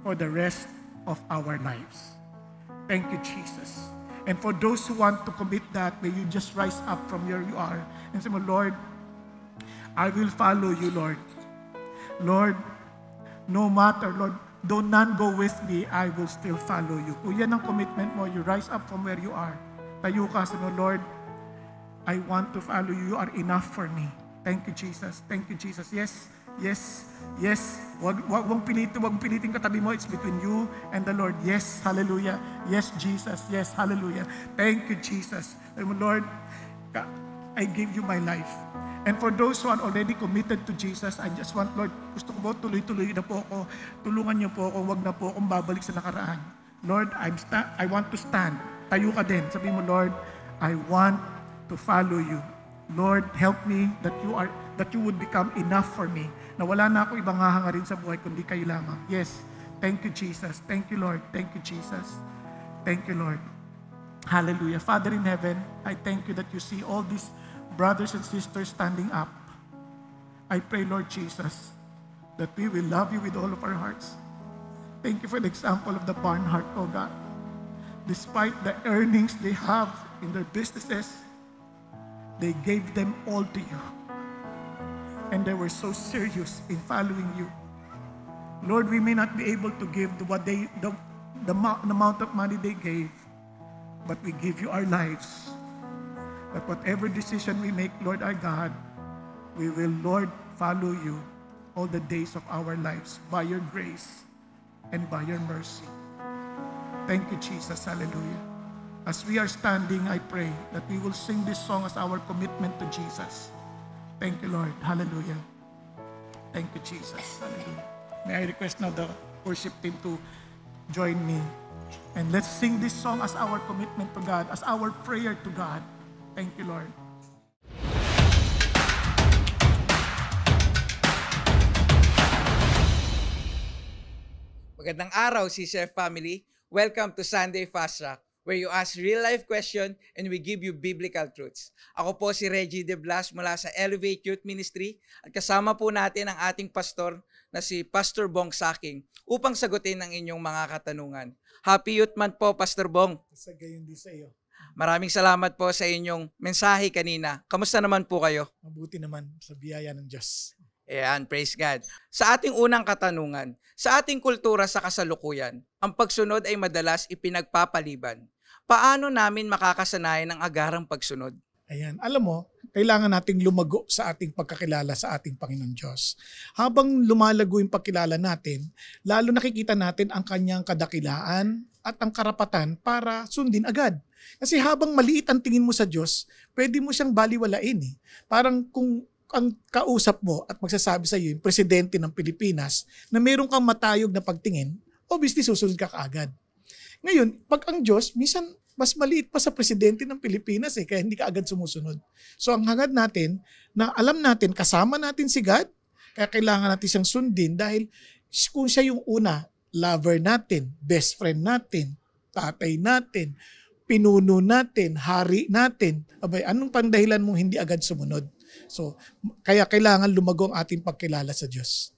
for the rest of our lives. Thank you, Jesus. And for those who want to commit that, may you just rise up from where you are and say, Lord, I will follow you, Lord. Lord, no matter, Lord, though none go with me, I will still follow you. Kung yan ang commitment mo, you rise up from where you are. Tayo ka, sabi mo, Lord, I want to follow you. You are enough for me. Thank you, Jesus. Thank you, Jesus. Yes, yes, yes. Wag pilitin katabi mo. It's between you and the Lord. Yes, hallelujah. Yes, Jesus. Yes, hallelujah. Thank you, Jesus. Lord, I give you my life. And for those who are already committed to Jesus, I just want, Lord, gusto ko po, tuloy-tuloy na po ako. Tulungan niyo po ako, wag na po akong babalik sa nakaraan. Lord, I want to stand. Tayo ka din. Sabi mo, Lord, I want to follow you. Lord, help me that you would become enough for me. Na wala na ako ibang hahangarin sa buhay kundi kayo lamang. Yes. Thank you, Jesus. Thank you, Lord. Thank you, Jesus. Thank you, Lord. Hallelujah. Father in heaven, I thank you that you see all these brothers and sisters standing up. I pray, Lord Jesus, that we will love you with all of our hearts. Thank you for the example of the Barnhart, oh God. Despite the earnings they have in their businesses, they gave them all to you. And they were so serious in following you. Lord, we may not be able to give the amount of money they gave, but we give you our lives. That whatever decision we make, Lord our God, we will, Lord, follow you all the days of our lives by your grace and by your mercy. Thank you, Jesus. Hallelujah. As we are standing, I pray that we will sing this song as our commitment to Jesus. Thank you, Lord. Hallelujah. Thank you, Jesus. Hallelujah. May I request now the worship team to join me. And let's sing this song as our commitment to God, as our prayer to God. Thank you, Lord.
Magandang araw, CCF family. Welcome to Sunday Fast Track, where you ask real-life question and we give you biblical truths. Ako po si Reggie De Blas mula sa Elevate Youth Ministry at kasama po natin ang ating pastor na si Pastor Bong Saking upang sagutin ang inyong mga katanungan. Happy Youth Month po, Pastor Bong.
Sa gayon din sa iyo.
Maraming salamat po sa inyong mensahe kanina. Kamusta naman po kayo?
Mabuti naman sa biyaya ng Diyos.
Ayan, praise God. Sa ating unang katanungan, sa ating kultura sa kasalukuyan, ang pagsunod ay madalas ipinagpapaliban. Paano namin makakasanayan ang agarang pagsunod?
Ayan, alam mo, kailangan nating lumago sa ating pagkakilala sa ating Panginoon Diyos. Habang lumalago yung pagkilala natin, lalo nakikita natin ang kanyang kadakilaan at ang karapatan para sundin agad. Kasi habang maliit ang tingin mo sa Diyos, pwede mo siyang baliwalain eh. Parang kung ang kausap mo at magsasabi sa iyo yung presidente ng Pilipinas na meron kang matayog na pagtingin, obviously susunod ka kaagad. Ngayon, pag ang Diyos, minsan mas maliit pa sa presidente ng Pilipinas kaya hindi ka agad sumusunod. So ang hangad natin, na alam natin, kasama natin si God, kaya kailangan natin siyang sundin dahil kung siya yung una, lover natin, best friend natin, tatay natin, pinuno natin, hari natin, abay, anong pandahilan mong hindi agad sumunod? So, kaya kailangan lumago ang ating pagkilala sa Diyos.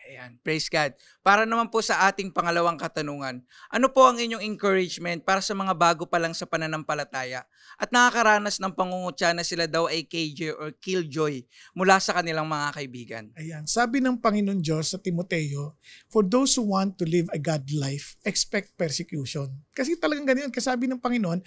Ayan, praise God. Para naman po sa ating pangalawang katanungan, ano po ang inyong encouragement para sa mga bago pa lang sa pananampalataya at nakakaranas ng pangungutya na sila daw ay KJ or killjoy mula sa kanilang mga kaibigan?
Ayan, sabi ng Panginoon Diyos sa Timoteo, for those who want to live a God life, expect persecution. Kasi talagang ganyan, kasabi ng Panginoon,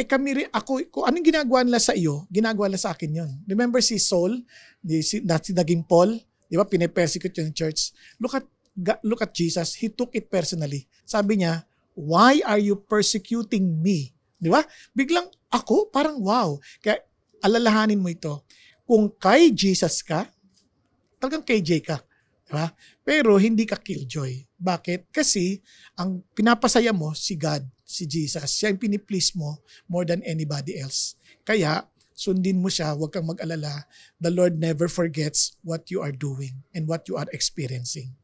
kami rin, kung anong ginagawa nila sa iyo, ginagawa nila sa akin yon. Remember si Saul, si naging Paul, di ba, pinipersecute yung church. Look at Jesus, he took it personally. Sabi niya, why are you persecuting me? Di ba? Biglang ako, parang wow. Kaya alalahanin mo ito. Kung kay Jesus ka, talagang KJ ka. Di ba? Pero hindi ka killjoy. Bakit? Kasi ang pinapasaya mo si God, si Jesus. Siya yung piniplease mo more than anybody else. Kaya sundin mo siya, huwag kang mag-alala. The Lord never forgets what you are doing and what you are experiencing.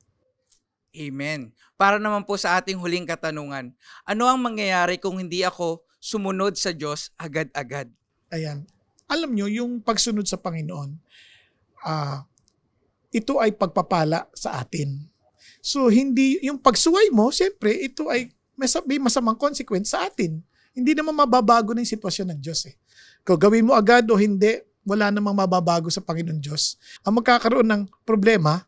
Amen. Para naman po sa ating huling katanungan, ano ang mangyayari kung hindi ako sumunod sa Diyos agad-agad?
Ayan. Alam nyo, yung pagsunod sa Panginoon, ito ay pagpapala sa atin. So, hindi, yung pagsuway mo, siyempre, ito ay may masamang consequence sa atin. Hindi naman mababago ng sitwasyon ng Diyos eh. Kung gawin mo agad o hindi, wala namang mababago sa Panginoon Diyos. Ang magkakaroon ng problema,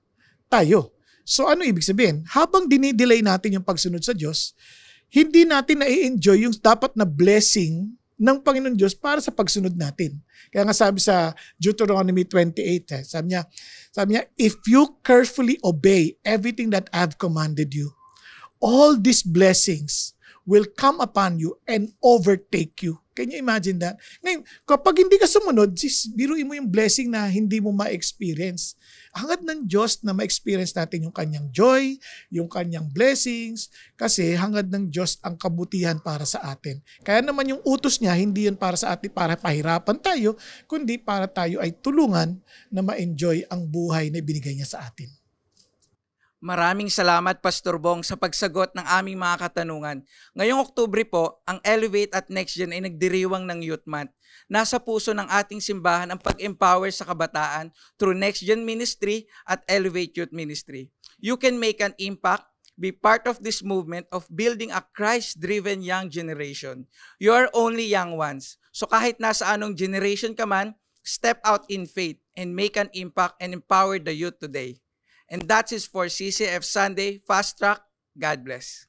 tayo. So ano ibig sabihin? Habang dinidelay natin yung pagsunod sa Diyos, hindi natin na-enjoy yung dapat na blessing ng Panginoon Diyos para sa pagsunod natin. Kaya nga sabi sa Deuteronomy 28, sabi niya, if you carefully obey everything that I've commanded you, all these blessings will come upon you and overtake you. Can you imagine that? Ngayon, kapag hindi ka sumunod, biruin mo yung blessing na hindi mo ma-experience. Hangad ng Diyos na ma-experience natin yung kanyang joy, yung kanyang blessings, kasi hangad ng Diyos ang kabutihan para sa atin. Kaya naman yung utos niya, hindi yun para sa atin, para pahirapan tayo, kundi para tayo ay tulungan na ma-enjoy ang buhay na ibinigay niya sa atin.
Maraming salamat, Pastor Bong, sa pagsagot ng aming mga katanungan. Ngayong Oktubre po, ang Elevate at Next Gen ay nagdiriwang ng Youth Month. Nasa puso ng ating simbahan ang pag-empower sa kabataan through Next Gen Ministry at Elevate Youth Ministry. You can make an impact, be part of this movement of building a Christ-driven young generation. You are only young ones. So kahit nasa anong generation ka man, step out in faith and make an impact and empower the youth today. And that's it for CCF Sunday Fast Track. God bless.